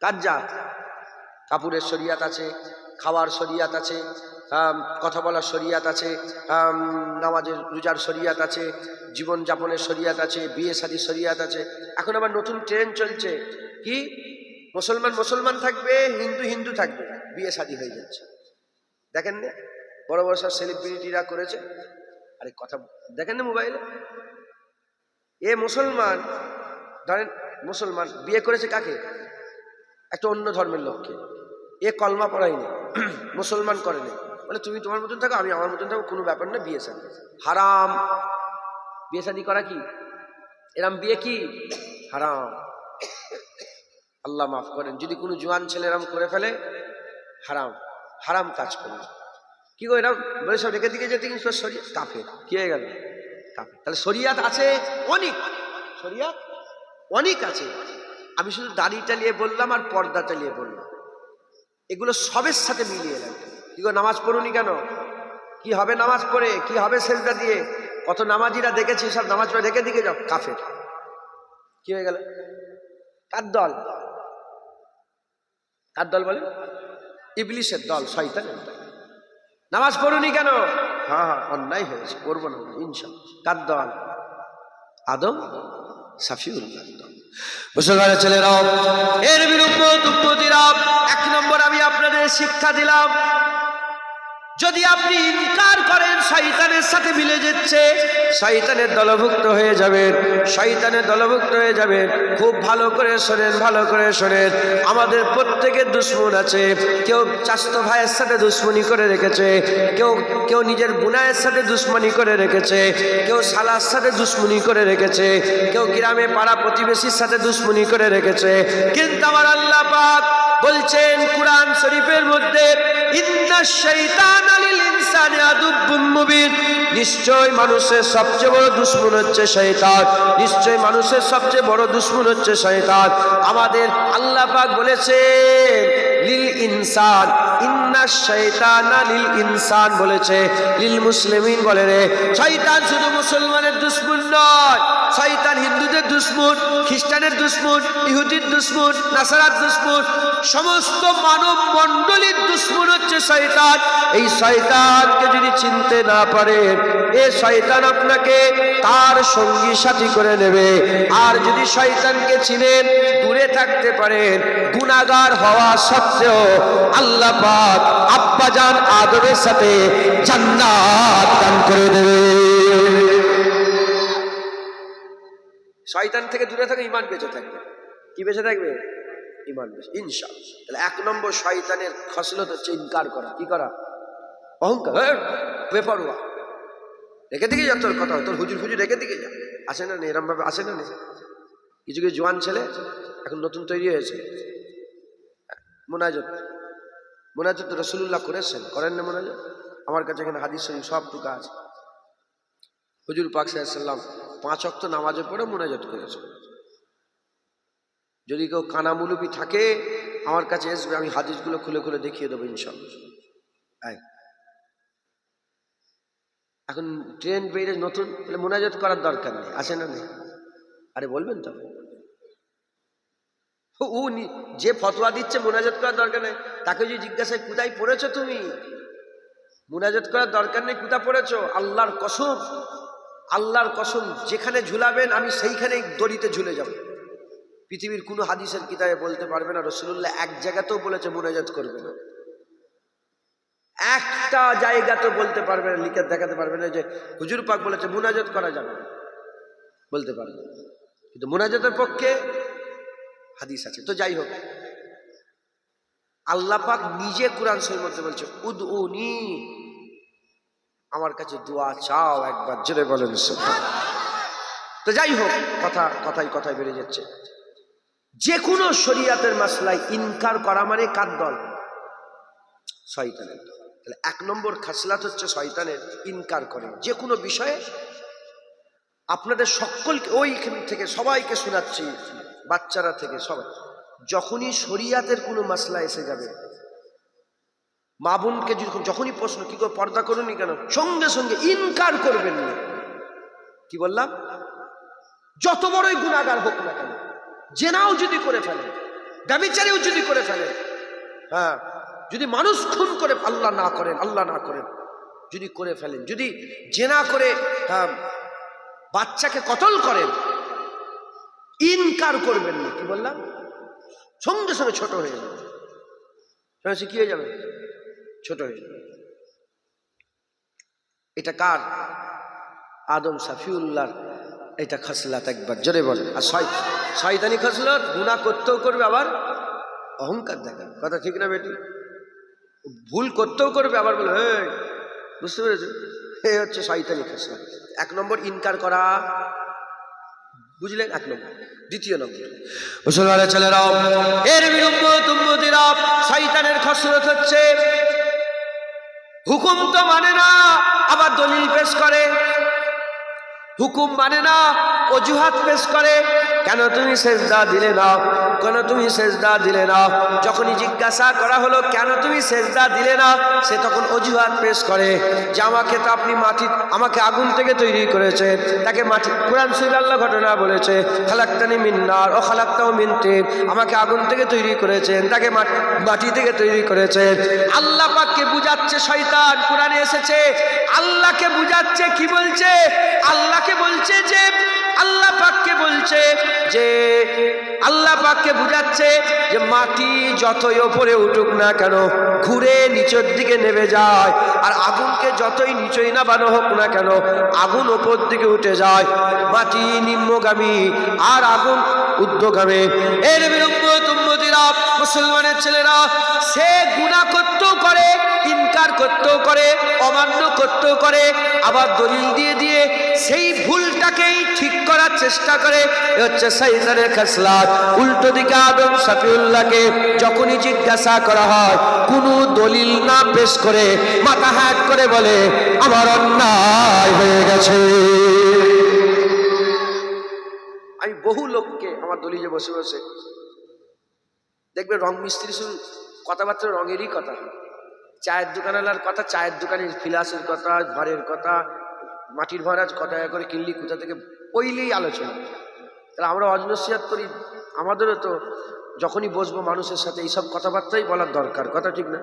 কার জাত? কাপুরের শরিয়াত আছে, খাওয়ার শরিয়াত আছে, কথা বলার শরিয়াত আছে, নামাজের রোজার শরিয়াত আছে, জীবনযাপনের শরিয়াত আছে, বিয়ে শাদীর শরিয়াত আছে। এখন আবার নতুন ট্রেন্ড চলছে, কি মুসলমান মুসলমান থাকবে, হিন্দু হিন্দু থাকবে, বিয়ে শাদী হয়ে যাচ্ছে। দেখেন না বড় বড় সব সেলিব্রিটিরা করেছে? আরে কথা দেখেন না মোবাইলে, এ মুসলমান, ধরেন মুসলমান বিয়ে করেছে কাকে? একটা অন্য ধর্মের লোককে। এ কলমা পড়ায়নি, মুসলমান করেনি, বলে তুমি তোমার মতন থাকো, আমি আমার মতন থাকো, কোনো ব্যাপার না, বিয়ে শাদী হারাম। বিয়ে শাদী করা কি? এরম বিয়ে কি? হারাম। আল্লাহ মাফ করেন, যদি কোনো জোয়ান ছেলে এরম করে ফেলে, হারাম, হারাম কাজ করবে। কি গো এরম বলে সব রেখে দিকে যেতে, কিন্তু শরিয়াত কাফের। কি হয়ে গেল? কাফের। তাহলে শরিয়াত আছে অনেক, শরিয়াত অনেক আছে। আমি শুধু দাড়িটা নিয়ে বললাম আর পর্দাটা নিয়ে বললাম, এগুলো সবের সাথে মিলিয়ে এলাম। কি গো নামাজ পড়ুনি কেন? কি হবে নামাজ পড়ে? কি হবে সেজদা দিয়ে? কত নামাজিরা দেখেছি সব নামাজ পড়ে রেখে দিকে যাও, কাফের। কি হয়ে গেল? কার দল? কার দল বলে? ইবলিসের দল, শয়তানের দল। নামাজ পড়ুনি কেন? হ্যাঁ হ্যাঁ অন্যায় হয়েছে, পড়বো না ইনশাআল্লাহ। কার দল? আদম সাফিউল্লাহ দল। মুসলমানের ছেলেরাও, এর বিরুদ্ধে এক নম্বর আমি আপনাদের শিক্ষা দিলাম, যদি আপনি ইনকার করেন শয়তানের সাথে মিলে যাচ্ছে, শয়তানের দলভুক্ত হয়ে যাবেন, শয়তানের দলভুক্ত হয়ে যাবেন। খুব ভালো করে শোনেন, ভালো করে শোনেন। আমাদের প্রত্যেকের দুশ্মন আছে। কেউ চাচাতো ভাইয়ের সাথে দুশ্মনী করে রেখেছে, কেউ নিজের বোনের সাথে দুশ্মনী করে রেখেছে, কেউ শালার সাথে দুশ্মনী করে রেখেছে, কেউ গ্রামে পাড়া প্রতিবেশীর সাথে দুশ্মনী করে রেখেছে। কিন্তু আমার আল্লাহ পাক বলছেন কোরআন শরীফের মধ্যে, ইন্নাশ শাইতানা লিল ইনসানি আদুব্বুম মুবিন, নিশ্চয় মানুষের সবচেয়ে বড় দুশমন হচ্ছে শয়তান, নিশ্চয় মানুষের সবচেয়ে বড় দুশমন হচ্ছে শয়তান। আমাদের আল্লাহ পাক বলেছেন লিল ইনসান, ইন্নাশ শাইতানা লিল ইনসান বলেছে, লিল মুসলিমিন বলে রে। শয়তান শুধু মুসলমানের দুশমন নয়, শয়তান হিন্দুদের দুশমন, খ্রিস্টানের দুশমন, ইহুদির দুশমন, নাসারার দুশমন, সমস্ত মানব মণ্ডলীর দুশমন হচ্ছে শয়তান। এই শয়তানকে যদি চিনতে না পারেন, এ শয়তান আপনাকে তার সঙ্গী সাথী করে নেবে। আর যদি শয়তানকে চিনেন, দূরে থাকতে পারেন, গুনাহগার হওয়া সত্ত্বেও আল্লাহ পাক আব্বাজান আদমের সাথে জান্নাত দান করে দেবে। শয়তান থেকে দূরে থাকে, ঈমান বেঁচে থাকবে। কি বেঁচে থাকবে? ঈমান বেঁচে, ইনশাআল্লাহ। তাহলে এক নম্বর শয়তানের খসলত হচ্ছে ইনকার করা। কি করা? অহংকার, বেপরোয়া। রেখে দিকে যা, তোর কথা, তোর হুজুর ফুজুর রেখে দিকে যা। আসে না, এরম ভাবে আসে না। কিছু কিছু জোয়ান ছেলে এখন নতুন তৈরি হয়েছে, মুনাজাত তো রাসূলুল্লাহ করেছেন, করেন না মুনাজাত? আমার কাছে এখানে হাদিস শরীফ সব টুকা আছে। হুজুর পাক সাল্লাল্লাহু আলাইহি ওয়াসাল্লাম 5 ওয়াক্ত নামাজের পরে মুনাজাত করেছেন। যদি কেউ কানামুলুবি থাকে আমার কাছে আসবে, আমি হাদিসগুলো খুলে খুলে দেখিয়ে দেবো ইনশাআল্লাহ। এখন ট্রেন বেরিয়ে নতুন, তাহলে মুনাজাত করার দরকার নেই, আসে না নেই? আরে বলবেন তো, ও যে ফতোয়া দিচ্ছে মুনাজাত করার দরকার নেই, তাকে যদি জিজ্ঞাসা কোথায় পড়েছো তুমি, মুনাজাত করার দরকার নেই, কোথায় পড়েছো? আল্লাহর কসম, আল্লাহর কসম, যেখানে ঝুলাবেন আমি সেইখানেই দড়িতে ঝুলে যাব। পৃথিবীর কোনো হাদিসের কিতাবে বলতে পারবে না রাসূলুল্লাহ এক জায়গাতেও বলেছে মুনাজাত করবে না, একটা জায়গা তো বলতে পারবে না, লিখে দেখাতে পারবে না যে হুজুর পাক বলেছে মুনাজাত করা যাবে না, বলতে পারবে। কিন্তু মুনাজাতের পক্ষে হাদিস আছে। তো যাই হোক, আল্লাহ পাক নিজে কোরআন শরীফের মধ্যে বলছে উদউনি, আমার কাছে দোয়া চাও, একবার জোরে বলেন সুবহানাল্লাহ। তো যাই হোক, কথায় বেড়ে যাচ্ছে। যে কোনো শরীয়তের মাসলায় ইনকার করা মানে কার দল? শয়তানের। তাহলে এক নম্বর খাসলাত হচ্ছে শয়তানের, ইনকার করে যে কোনো বিষয়ে। আপনাদের সকলকে ওইখান থেকে সবাইকে শোনাচ্ছি, বাচ্চারা থেকে সবাই, যখনই শরীয়তের কোনো মাসলা এসে যাবে, মা বোনকে যখনই প্রশ্ন কি করে পর্দা করুনি কেন, সঙ্গে সঙ্গে ইনকার করবেন না। কি বললাম? যত বড়ই গুনাহগার হোক না কেন, জেনাও যদি করে ফেলেন, ব্যভিচারীও যদি করে ফেলেন, হ্যাঁ, যদি মানুষ খুন করে, আল্লাহ না করেন, যদি করে ফেলেন, যদি জেনা করে বাচ্চাকে কতল করেন, ইনকার করবেন না। কি বললাম? সঙ্গে সঙ্গে ছোট হয়ে যাবে, কি হয়ে যাবে? ছোট হয়ে যাবে। এটা কার? আদম সাফিউল্লাহর এটা খাসলাত, একবার জোরে বলেন। আর শয়তানি খাসলাত, গুনাহ করতেও করবে, আবার অহংকার দেখা। কথা ঠিক না বেটি? ভুল করতেও করবে, আবার বলে এই, বুঝতে পেরেছো? এই হচ্ছে শয়তানি খাসলাত। এক নম্বর ইনকার করা, বুঝলেন? এক নম্বর। দ্বিতীয় নম্বর, মুসলমানের ছেলেরাও এর বিরুদ্ধে শয়তানের খাসলাত হচ্ছে হুকুম তো মানে না, আবার দলিল পেশ করে। হুকুম মানে না, অজুহাত পেশ করে। কেন তুমি সেজদা দিলে না, কেন তুমি সেজদা দিলে না? যখনই জিজ্ঞাসা করা হলো কেন তুমি সেজদা দিলে না, সে তখন অজুহাত পেশ করে যে আমাকে তো আপনি আমাকে আগুন থেকে তৈরি করেছেন, তাকে মাটি, কোরআন শরীফে আল্লাহ ঘটনা বলেছে, খালাক্তানি মিন নার ও খালাক্তাহু মিন তিন, আমাকে আগুন থেকে তৈরি করেছেন, তাকে মাটি থেকে তৈরি করেছেন। আল্লাহ পাককে বুঝাচ্ছে শয়তান, কোরআনে এসেছে, আল্লাহকে বুঝাচ্ছে। কি বলছে? আল্লাহকে বলছে যে, আল্লাহ পাককে বলছে যে, আল্লাহ পাককে বুঝাচ্ছে যে মাটি যতই ওপরে উঠুক না কেন ঘুরে নিচের দিকে নেমে যায়, আর আগুনকে যতই নিচেই নামানো হোক না কেন আগুন ওপর দিকে উঠে যায়। মাটি নিম্নগামী আর আগুন ঊর্ধ্বগামী। এর বিরুদ্ধে উম্মতিরা, মুসলমানের ছেলেরা, সে গুনাহ করতেও করে, ইনকার করতেও করে, অমান্য করতেও করে, আবার দলিল দিয়ে সেই ভুলটাকেই ঠিক করার চেষ্টা করে। এ হচ্ছে শয়তানের খাসলাত। উল্টো দিকে আদম সফিউল্লাহকে যখনই জিজ্ঞাসা করা হয় কোনো দলিল না পেশ করে মাথা হ্যাট করে বলে আমার অন্যায় হয়ে গেছে। আমি বহু লোককে আমার দলিলে বসে বসে দেখবে রং মিস্ত্রি শুধু কথাবার্তা রঙেরই কথা, চায়ের দোকানওয়ালার কথা চায়ের দোকানের ফিলাসের কথা, ঘরের কথা, মাটির ভরাজ কত টাকা করে কিনলি কোথা থেকে, ওইলেই আলোচনা। তাহলে আমরা অজনসিয়াত করি, আমাদেরও তো যখনই বসবো মানুষের সাথে এইসব কথাবার্তাই বলার দরকার, কথা ঠিক না?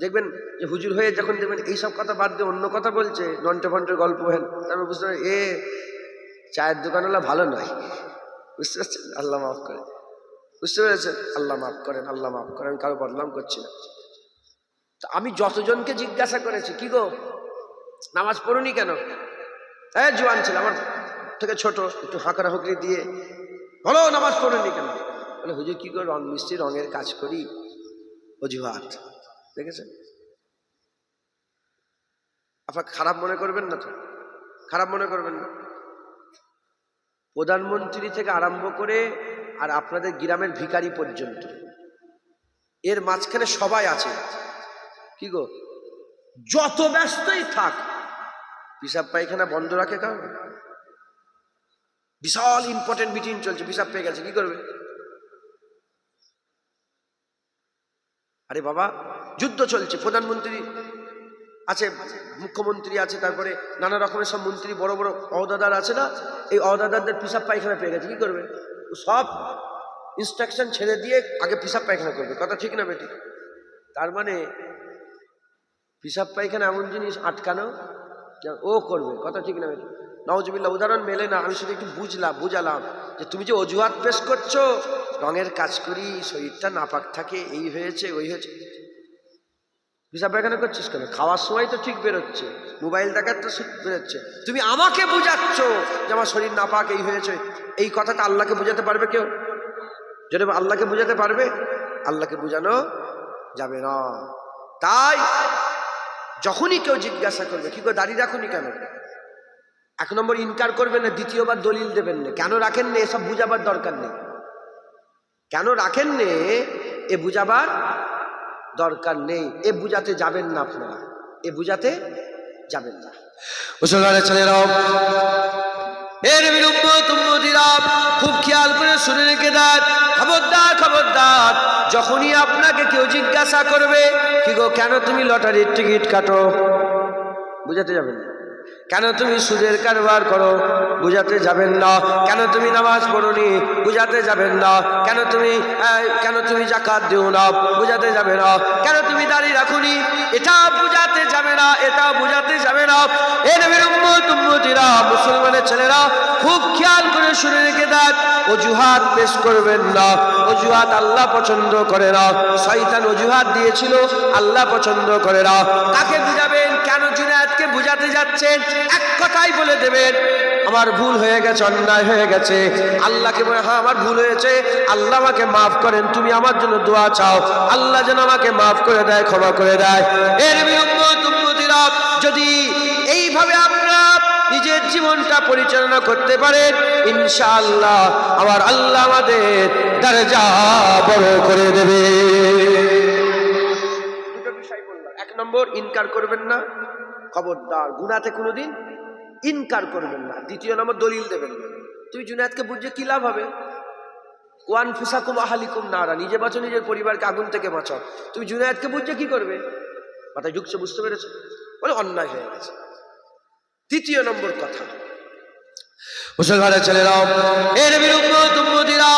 দেখবেন যে হুজুর হয়ে যখন দেখবেন এইসব কথা বাদ দিয়ে অন্য কথা বলছে, নন্টে ফন্টে গল্প হেন, তারপর বুঝতে পারেন এ চায়ের দোকানওয়ালা ভালো নয়। বুঝতে পারছেন? আল্লাহ মাফ করেন, বুঝতে পেরেছেন? আল্লাহ মাফ করেন, আল্লাহ মাফ করেন, কারো বদনাম করছি না। তা আমি যতজনকে জিজ্ঞাসা করেছি কি গো নামাজ পড়ুনি কেন, হ্যাঁ জোয়ান ছিল আমার থেকে ছোট, একটু হাঁকড়া হুকরি দিয়ে বলো নামাজ পড়ুনি কেন, বলে হুজুর কি করে রং মিস্ত্রি রঙের কাজ করি, অজুহাত। দেখেছেন? আপনার খারাপ মনে করবেন না তো, খারাপ মনে করবেন না। প্রধানমন্ত্রী থেকে আরম্ভ করে আর আপনাদের গ্রামের ভিখারি পর্যন্ত এর মাঝখানে সবাই আছে। কি গো যত ব্যস্তই থাক পিসাব পায়খানা বন্ধ রাখে, কারণ বিশাল ইম্পর্টেন্ট মিটিং চলছে, পিসাব পেয়ে গেছে, কি করবে? আরে বাবা যুদ্ধ চলছে, প্রধানমন্ত্রী আছে, মুখ্যমন্ত্রী আছে, তারপরে নানা রকমের সব মন্ত্রী বড় বড় অহদাদার আছে না, এই অহদাদারদের পিসাব পায়খানা পেয়ে গেছে, কি করবে? সব ইনস্ট্রাকশন ছেড়ে দিয়ে আগে পিসাব পায়খানা করবে, কথা ঠিক না বেটি? তার মানে পিসাব পায়খানা এমন জিনিস আটকানো ও করবে, কথা ঠিক না বেটি? নাউজুবিল্লাহ, উদাহরণ মেলে না, আমি শুধু একটু বুঝালাম যে তুমি যে অজুহাত পেশ করছো রঙের কাজ করি, শরীরটা নাপাক থাকে, এই হয়েছে ওই হয়েছে, পিসাব পায়খানা করছিস কেন? খাওয়ার সময় তো ঠিক বেরোচ্ছে, মোবাইল দেখার তো ঠিক বেরোচ্ছে, তুমি আমাকে বুঝাচ্ছ যে আমার শরীর নাপাক এই হয়েছে, এই কথাটা আল্লাহকে বুঝাতে পারবে কেউ? যদি আল্লাহকে বুঝাতে পারবে? আল্লাহকে বুঝানো যাবে না। তাই যখনই কেউ জিজ্ঞাসা করবে কি করে দাঁড়িয়ে রাখুনি কেন, এক নম্বর ইনকার করবেন না, দ্বিতীয়বার দলিল দেবেন না, কেন রাখেন না এসব বুঝাবার দরকার নেই, কেন রাখেন নে এ বুঝাবার দরকার নেই, এ বুঝাতে যাবেন না, আপনারা এ বুঝাতে যাবেন না। মুসলমানের ছেলেরাও এর উম্মতিরা খুব খেয়াল করে শুনে রেখে দেন, খবরদার খবরদার, যখনই আপনাকে কেউ জিজ্ঞাসা করবে কি গো কেন তুমি লটারির টিকিট কাটো, বুঝাতে যাবেন না। কেন তুমি সুদের কারবার করো, বুঝাতে যাবেন না। কেন তুমি নামাজ পড়োনি, বুঝাতে যাবেন না। কেন তুমি যাকাত দিও না, বুঝাতে যাবে না। কেন তুমি দাড়ি রাখুনি, এটা বুঝাতে যাবে না, এটা বুঝাতে যাবে না। এ নবীর উম্মতিরা, মুসলমানের ছেলেরা খুব খেয়াল করে শুনে রেখে দেন, অজুহাত পেশ করবেন না, অজুহাত আল্লাহ পছন্দ করে না। শয়তান অজুহাত দিয়েছিল, আল্লাহ পছন্দ করে না। কাকে বুঝাবেন, কেন জুনায়েদকে বুঝাতে যাচ্ছেন, এক কথাই বলে দেবেন আমার ভুল হয়ে গেছে, অন্যায় হয়ে গেছে। আল্লাহকে বলে হ্যাঁ আমার ভুল হয়েছে, আল্লাহ আমাকে মাফ করেন, তুমি আমার জন্য দোয়া চাও, আল্লাহ যেন আমাকে মাফ করে দেয়, ক্ষমা করে দেয়। এর উম্মতিরা যদি এইভাবে আমরা নিজের জীবনটা পরিচালনা করতে পারেন, ইনশাআল্লাহ আমার আল্লাহ আমাদের দরজা বড় করে দেবে। দুটো বিষয় বললাম, এক নম্বর ইনকার করবেন না, খবরদার গুনাতে কোনোদিন ইনকার করবেন না। দ্বিতীয় নম্বর দলিল দেবেন না। তুমি জুনায়েদকে বুঝে কি লাভ হবে? ওয়ানফুসাকুম আহলিকুম নারা, নিজে বাঁচো, নিজের পরিবারকে আগুন থেকে বাঁচাও। তুমি জুনায়েদকে বুঝে কি করবে? মাথায় ঢুকছে, বুঝতে পেরেছো? বলে অন্যায় হয়ে গেছে। তৃতীয় নম্বর কথা, মুসলমানের ছেলেরাও এর উম্মতিরা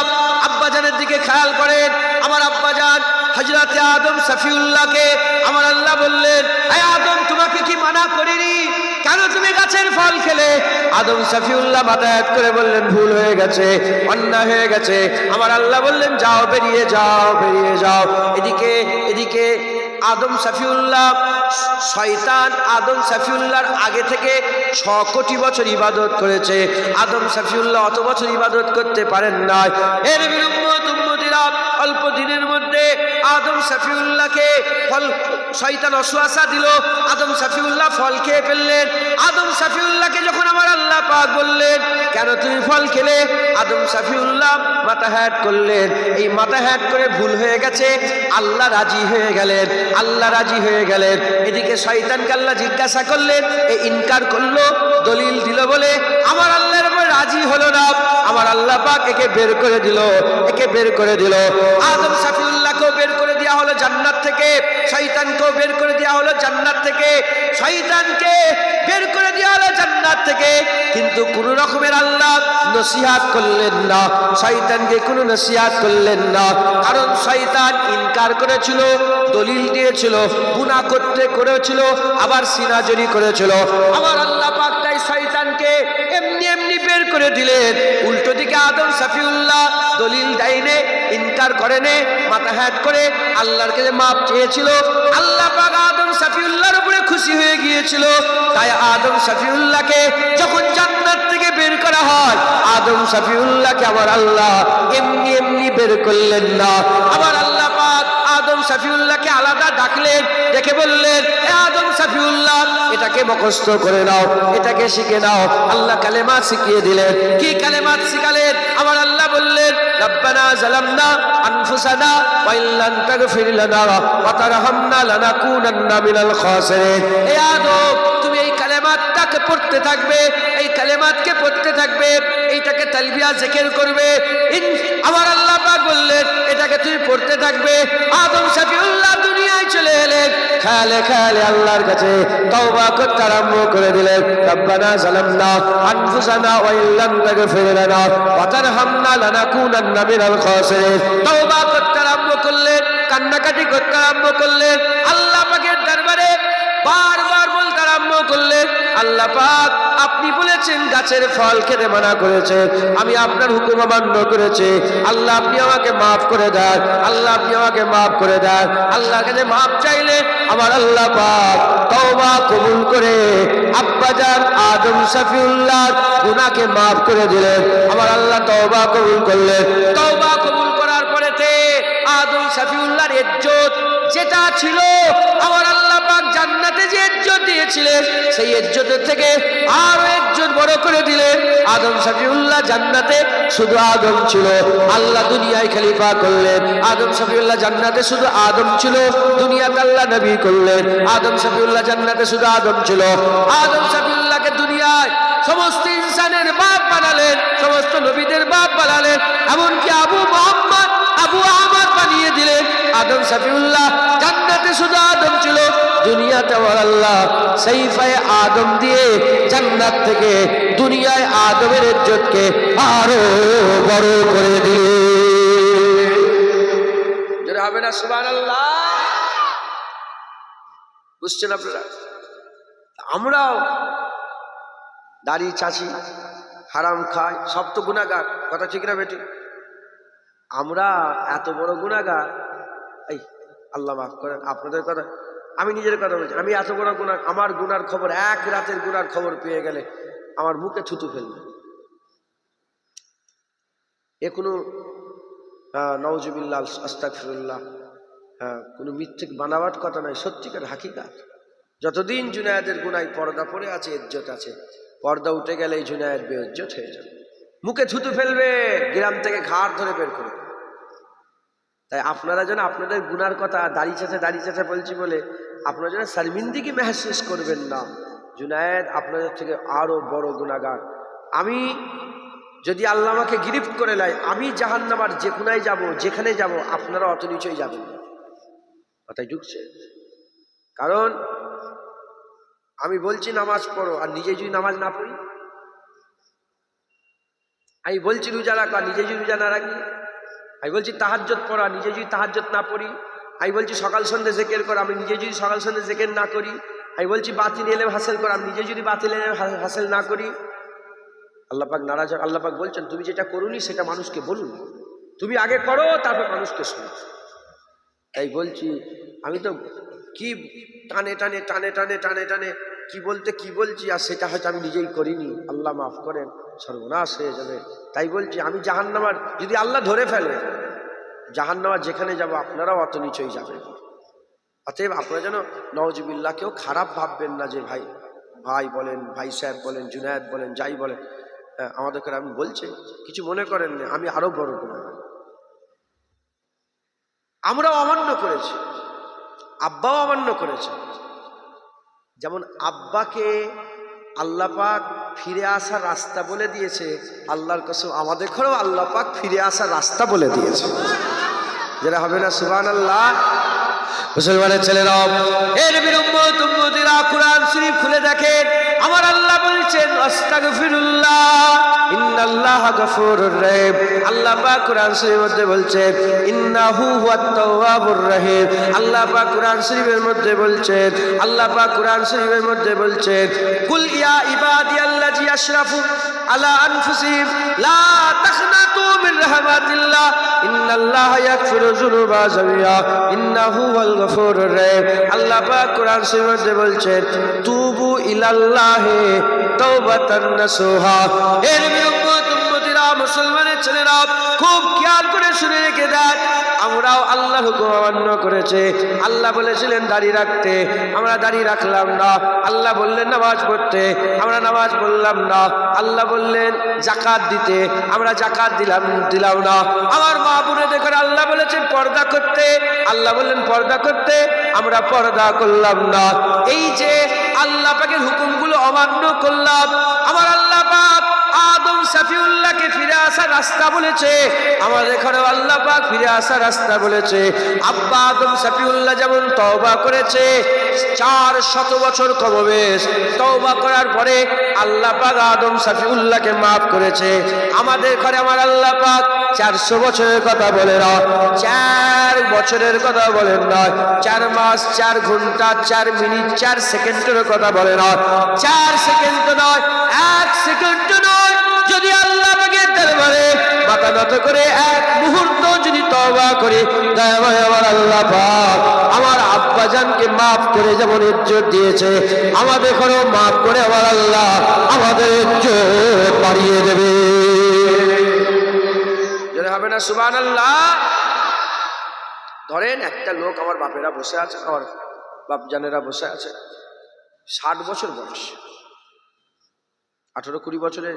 আব্বাজানের দিকে খেয়াল করেন। আমার আব্বাজান হযরতে আদম সফিউল্লাহকে আমার আল্লাহ বললেন, হে আদম তোমাকে কি মানা করিনি, কেন তুমি গাছের ফল খেলে? আদম সফিউল্লাহ মাথা হাত করে বললেন ভুল হয়ে গেছে, অন্যায় হয়ে গেছে। আমার আল্লাহ বললেন যাও, বেরিয়ে যাও, বেরিয়ে যাও। এদিকে আদম সফিউল্লাহ, শয়তান আদম সফিউল্লাহর আগে থেকে 6 কোটি বছর ইবাদত করেছে। আদম সফিউল্লাহ অত বছর ইবাদত করতে পারেন না। এর উম্মতিরা অল্প দিনের মধ্যে আদম সফিউল্লাহকে শয়তান ওয়াসওয়াসা দিল, আদম শফিউল্লাহ ফল খেয়ে ফেললেন। আদম শফিউল্লাহকে যখন আমার আল্লাহ পাক বললেন কেন তুমি ফল খেলে, আদম শফিউল্লাহ মাথা হ্যাট করলেন। এই মাথা হ্যাট করে ভুল হয়ে গেছে, আল্লাহ রাজি হয়ে গেলেন, আল্লাহ রাজি হয়ে গেলেন। এদিকে শয়তানকে আল্লাহ জিজ্ঞাসা করলেন, এ ইনকার করলো, দলিল দিল বলে আমার আল্লাহর উপর রাজি হলো না। আমার আল্লাহ পাক একে বের করে দিল, একে বের করে দিল। আদম শফিউল্লাহকেও বের করে দেওয়া হলো জান্নাত থেকে, শয়তানকেও বের করে দেওয়া হলো জান্নাত থেকে, শয়তানকে বের করে দেওয়া হলো জান্নাত থেকে। কিন্তু কোন রকমের আল্লাহ নসিহত করলেন না, শয়তানকে কোনো নসিহত করলেন না। কারণ শয়তান ইনকার করেছিল, দলিল দিয়েছিল, গুনাহ করতে করেছিল, আবার সিনাজরি করেছিল। আমার আল্লাহ পাক তাই শয়তানকে এমনি এমনি বের করে দিলেন। উল্টো দিকে আদম শফিউল্লাহ দলিল দেয়নি, ইনকার করেনি, মাথা হ্যাট করে আল্লাহর কাছে মাপ চেয়েছিল। আল্লাহ পাক আদম শফিউল্লাহর উপরে খুশি হয়ে গিয়েছিল। তাই আদম শফিউল্লাহকে যখন জান্নাত থেকে বের করা হয়, আদম শফিউল্লাহকে আমার আল্লাহ এমনি এমনি বের করলেন না। আমার আল্লাহ পাক আদম শফিউল্লাহকে আলাদা ডাকলেন, ডেকে বললেন, এ আদম শফিউল্লাহ এটাকে মুখস্থ করে নাও, এটাকে শিখে নাও। আল্লাহ কালেমা শিখিয়ে দিলেন। কি কালেমাত শিখালেন? আমার আল্লাহ বললেন, রব্বানা যালামনা আনফুসানা ওয়া ইল্লাম তাগফির লানা ওয়া তারহামনা লানাকুনান্না মিনাল খাসিরিন। এ আদম তুমি এই কালেমাতটাকে পড়তে থাকবে, এই কালেমাতকে পড়তে থাকবে, এইটাকে তালবিয়া জিকির করবে। আমার আল্লাহ পাক বললেন এটাকে তুমি পড়তে থাকবে। আদম শফিউল্লাহ দুনিয়ায় চলে এলেন, খেয়ালে খেয়ালে আল্লাহর কাছে তওবা করতে আরম্ভ করে দিলেন। রব্বানা যালামনা আনফুসানা ওয়া ইল্লাম তাগফির লানা ওয়া তারহামনা লানাকুনান্না মিনাল খাসিরিন। তওবা করতে আরম্ভ করলেন, কান্নাকাটি করতে আরম্ভ করলেন, আল্লাহ পাকের দরবারে বারবার বলতে আরম্ভ করলেন, আল্লাহ পাক আপনি বলেছেন গাছের ফল খেতে মানা করেছেন, আমি আপনার হুকুম অমান্য করেছি, আল্লাহ আপনি আমাকে মাফ করে দেন, আল্লাহ আপনি আমাকে মাফ করে দেন। আল্লাহর কাছে মাফ চাইলে আমার আল্লাহ পাক তওবা কবুল করে আব্বাজান আদম শফিউল্লাহ গুনাহকে মাফ করে দিলেন। আমার আল্লাহ তওবা কবুল করলেন। তওবা কবুল করার পরেতে আদম শফিউল্লাহর ইজ্জত যেটা ছিল, আমার আল্লাহ পাক জান্নাতে যে ইজ্জত দিয়েছিলেন সেই ইজ্জতের থেকে আরো ইজ্জত বড় করে দিলেন। আদম শফিউল্লাহ জান্নাতে শুধু আদম ছিল, আল্লাহ দুনিয়ায় খলিফা করলেন। আদম শফিউল্লাহ জান্নাতে শুধু আদম ছিল, দুনিয়াতে আল্লাহ নবী করলেন। আদম শফিউল্লাহ জান্নাতে শুধু আদম ছিল, আদম শফিউল্লাহকে দুনিয়ায় সমস্ত ইনসানের বাপ বানালেন, সমস্ত নবীদের বাপ বানালেন, এমনকি আবু মুহাম্মদ, আবু আহমদ বানিয়ে দিলেন। আদম শফিউল্লাহ জান্নাতে শুধু আদম ছিল, দুনিয়াতে আমার আল্লাহ সাইফায়ে আদম দিয়ে জান্নাত থেকে দুনিয়ায় আদমের ইজ্জতকে আরো বড় করে দিলেন। যারা হবে না সুবহানাল্লাহ। বুঝছেন আপনারা? আমরাও দাড়ি চাচি, হারাম খাই, সব তো গুনাহগার, কথা ঠিক না বেটি? আমরা এত বড় গুনাহগার, এই আল্লাহ মাফ করেন আপনাদের কথা, আমি নিজের কথা বলছি, আমি এত বড় গুনাহ, আমার গুনার খবর এক রাতের গুনার খবর পেয়ে গেলে আমার মুখে থুতু ফেলবে। এ কোনো নাউজুবিল্লাহ আস্তাগফিরুল্লাহ, কোনো মিথ্যে বানাওয়াট কথা নয়, সত্যিকার হাকিকাত। যতদিন জুনায়েদের গুনায় পর্দা পড়ে আছে, ইজ্জত আছে, পর্দা উঠে গেলে এই জুনায়েদ বেইজ্জত হয়ে যাবে, মুখে থুতু ফেলবে, গ্রাম থেকে ঘাড় ধরে বের করে। তাই আপনারা যেন আপনাদের গুনার কথা দাড়ি চাচা বলছি বলে আপনারা যেন শর্মিন্দগি মেহসুস করবেন না। জুনায়েদ আপনাদের থেকে আরো বড় গুনাহগার। আমি যদি আল্লাহ আমাকে গিরফত করে নেয়, আমি জাহান্নামের যে কোনায় যাব, যেখানে যাব, আপনারা অত নিচেই যাবেন না। কথাই ঢুকছে? কারণ আমি বলছি নামাজ পড়ো, আর নিজে যদি নামাজ না পড়ি, আমি বলছি রোজা রাখো, আর নিজে যদি রোজা না রাখি, আমি বলছি তাহাজ্জুদ পড়া, নিজে যদি তাহাজ্জুদ না পড়ি, আমি বলছি সকাল সন্ধ্যে জিকির করা, আমি নিজে যদি সকাল সন্ধ্যে জিকির না করি, আমি বলছি বাতিল ইলম হাসিল করা, আমি নিজে যদি বাতিল ইলম হাসিল না করি, আল্লাহ পাক নারাজ। আল্লাহ পাক বলছেন তুমি যেটা করুনি সেটা মানুষকে বলুন, তুমি আগে করো তারপর মানুষকে শোনো। তাই বলছি আমি তো কি টানে টানে টানে টানে টানে টানে কি বলতে কি বলছি, আর সেটা হয়তো আমি নিজেই করিনি, আল্লাহ মাফ করেন, সর্বনাশ হয়ে যাবে। তাই বলছি আমি জাহান্নামার যদি আল্লাহ ধরে ফেলে, জাহান্নামার যেখানে যাব আপনারাও অত নিচেই যাবেন। অতএব আপনারা যেন নওয়াজুবিল্লাহ কেউ খারাপ ভাববেন না, যে ভাই ভাই বলেন, ভাই সাহেব বলেন, জুনায়েদ বলেন, যাই বলেন, আমাদেরকে আমি বলছি কিছু মনে করেন না, আমি আরো বড় গুনাহগার। আমরাও অমান্য করেছি, আব্বাও অমান্য করেছে। যেমন আব্বাকে আল্লাহ পাক ফিরে আসার রাস্তা বলে দিয়েছে, আল্লাহর কসম আমাদের ঘরেও আল্লাহ পাক ফিরে আসার রাস্তা বলে দিয়েছে। যেটা হবে না সুবহানাল্লাহ। মুসলমানের ছেলেরাও, এর উম্মতিরা কুরআন শরীফ খুলে দেখেন, আমার আল্লাহ বলছেন আস্তাগফিরুল্লাহ ইন্নাল্লাহা গফুরুর রহিম। আল্লাহ পাক কুরআন শরীফের মধ্যে বলছেন ইন্নাহু হুয়াত তাওয়াবুর রহিম। আল্লাহ পাক কুরআন শরীফের মধ্যে বলছেন, আল্লাহ পাক কুরআন শরীফের মধ্যে বলছেন কুল ইয়া ইবাদিয়াল্লাযী আশরাফু আলা আনফুসিহিম লা তাখনাতু মিন রাহমাতিল্লাহ ইন্নাল্লাহা ইয়াগফিরু যুনুবা জামিআ ইন্নাহু হুয়াল গফুরুর রহিম। আল্লাহ পাক কুরআন শরীফের মধ্যে বলছেন তুবু ইলাল্লাহি তাওবাতান নাসুহা। এর উম্মতিরা, মুসলমানের ছেলেরা খুব খেয়াল করে শুনে রেখে দেন, আমরাও আল্লাহর হুকুম অমান্য করেছে। আল্লাহ বলেছিলেন দাড়ি রাখতে, আমরা দাড়ি রাখলাম না। আল্লাহ বললেন নামাজ পড়তে, আমরা নামাজ পড়লাম না। আল্লাহ বললেন যাকাত দিতে, আমরা যাকাত দিলাম না। আমার মা বোনেদের করে আল্লাহ বলেছেন পর্দা করতে, আল্লাহ বললেন পর্দা করতে, আমরা পর্দা করলাম না। এই যে আল্লাহ পাকের হুকুমগুলো অমান্য করলাম, আমার আল্লাহ পাক আদম সাফিউল্লাহকে ফিরে আসার রাস্তা বলেছে, আমাদের এখানে আল্লাহ পাক ফিরে আসার রাস্তা বলেছে। আব্বা আদম সাফিউল্লাহ যেমন তওবা করেছে 400 বছর কমবেশ, তওবা করার পরে আল্লাহ পাক আদম সাফিউল্লাহকে মাফ করেছে। আমাদের ঘরে আমার আল্লাহ পাক 400 বছরের কথা বলে না, 4 বছরের কথা বলেন না, 4 মাস, 4 ঘন্টা, 4 মিনিট, 4 সেকেন্ডের কথা বলে না, 4 সেকেন্ড নয়, 1 সেকেন্ড নয়। যদি আল্লাহ পাকের দরবারে মাথা নত করে 1 মুহূর্ত যদি তওবা করে, দয়াময় আমার আল্লাহ পাক আমার আব্বাজানকে মাফ করে যেমন ইজ্জত দিয়েছে, আমাদের ঘরেও মাফ করে আমার আল্লাহ আমাদের ইজ্জত বাড়িয়ে দেবে। যেটা হবে না সুবহানাল্লাহ। ধরেন একটা লোক, আমার বাপেরা বসে আছে, আমার বাপজানেরা বসে আছে, 60 বছর বয়স, 18-20 বছরে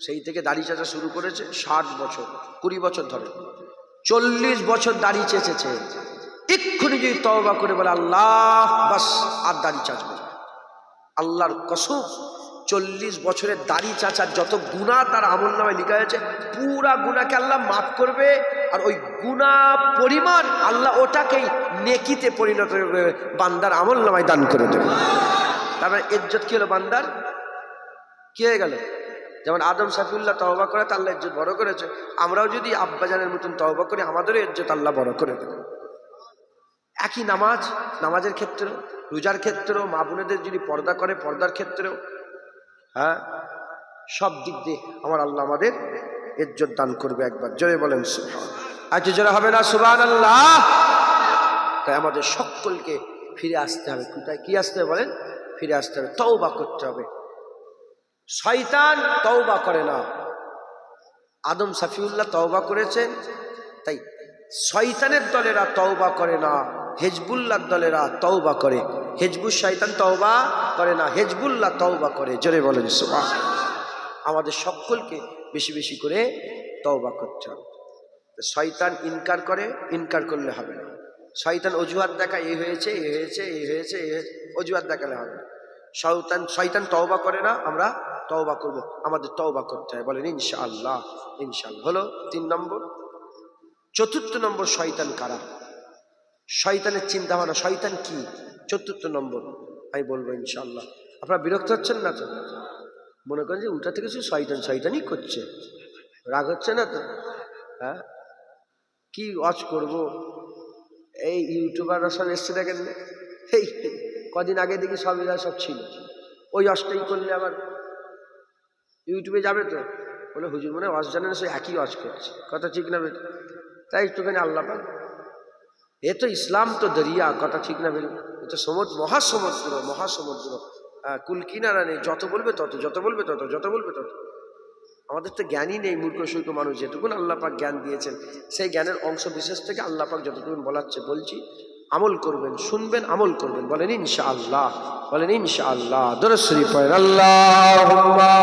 সেই থেকে দাড়ি চাচা শুরু করেছে, 60 বছর, 20 বছর ধরে 40 বছর দাড়ি চেঁচেছে। এক্ষুনি যদি তওবা করে বলে আল্লাহ বাস আর দাড়ি চাচবে, আল্লাহর কসম 40 বছরের দাড়ি চাচার যত গুনাহ তার আমলনামায় লেখা হয়েছে, পুরা গুনাহকে আল্লাহ মাফ করবে, আর ওই গুনাহ পরিমাণ আল্লাহ ওটাকেই নেকিতে পরিণত করে বান্দার আমলনামায় দান করে দেবে। তারপরে ইজ্জত কি হলো বান্দার, কি হয়ে গেল? যেমন আদম সাফিউল্লাহ তওবা করে তা আল্লাহ ইজ্জত বড় করেছে, আমরাও যদি আব্বাজানের মতন তওবা করি আমাদেরও ইজ্জত আল্লাহ বড় করে দেবে। একই নামাজের ক্ষেত্রেও, রোজার ক্ষেত্রেও, মা বোনেদের যদি পর্দা করে পর্দার ক্ষেত্রেও, হ্যাঁ, সব দিক দিয়ে আমার আল্লাহ আমাদের ইজ্জত দান করবে। একবার জোরে বলেন সুবহানাল্লাহ। আজ জোরে হবে না সুবহানাল্লাহ? তাই আমাদের সকলকে ফিরে আসতে হবে। কোথায় কি আসতে হবে বলেন? ফিরে আসতে হবে, তওবা করতে হবে। শয়তান তওবা করে না, আদম সাফিউল্লাহ তওবা করেছেন, তাই শয়তানের দলেরা তওবা করে না, হিজবুল্লাহর দলেরা তওবা করে। হিজবুল শয়তান তওবা করে না, হিজবুল্লাহ তওবা করে। জোরে বলেন সুবহানাল্লাহ। আমাদের সকলকে বেশি বেশি করে তওবা করতে হবে। শয়তান ইনকার করে, ইনকার করলে হবে না। শয়তান অজুহাত দেখায়, এই হয়েছে, এই হয়েছে, এই হয়েছে, এই হয়েছে, অজুহাত দেখালে হবে না। শয়তান তওবা করে না, আমরা তওবা করব, আমাদের তওবা করতে হয়। বলেন ইনশাআল্লাহ। ইনশাআল্লাহ হলো 3 নম্বর। 4র্থ নম্বর, শয়তান কারা, শয়তানের চিন্তা ভাবনা, শয়তান কি, 4র্থ নম্বর আমি বলবো ইনশাআল্লাহ। আপনারা বিরক্ত হচ্ছেন না তো? মনে করেন যে উল্টা থেকে শুধু শয়তানই করছে, রাগ হচ্ছে না তো? হ্যাঁ, কি ওয়াচ করব, এই ইউটিউবাররা সব এসছে দেখেন, এই কদিন আগে দেখি সব এরা সব ছিল, ওই ওয়াচটাই করলে আবার ইউটিউবে যাবে তো, বলে হুজুর মনে ওয়াচ জানে না, সে একই ওয়াচ করছে, কথা ঠিক না বেটা? তাই একটুখানি আল্লাহ পাক, এ তো ইসলাম তো দরিয়া, কথা ঠিক না বেটা? এ তো সমুদ্র, মহাসমুদ্র, কুল কিনারা নেই, যত বলবে তত, যত বলবে তত, যত বলবে তত। আমাদের তো জ্ঞানই নেই, মূর্খ সূর্খ মানুষ। যেটুকুন আল্লাহ পাক জ্ঞান দিয়েছেন, সেই জ্ঞানের অংশ বিশেষ থেকে আল্লাহ পাক যতটুকুন বলাচ্ছে বলছি। আমল করবেন, শুনবেন, আমল করবেন। বলেন ইনশাআল্লাহ, বলেন ইনশাআল্লাহ। দরুদ শরীফ পড়েন। আল্লাহুম্মা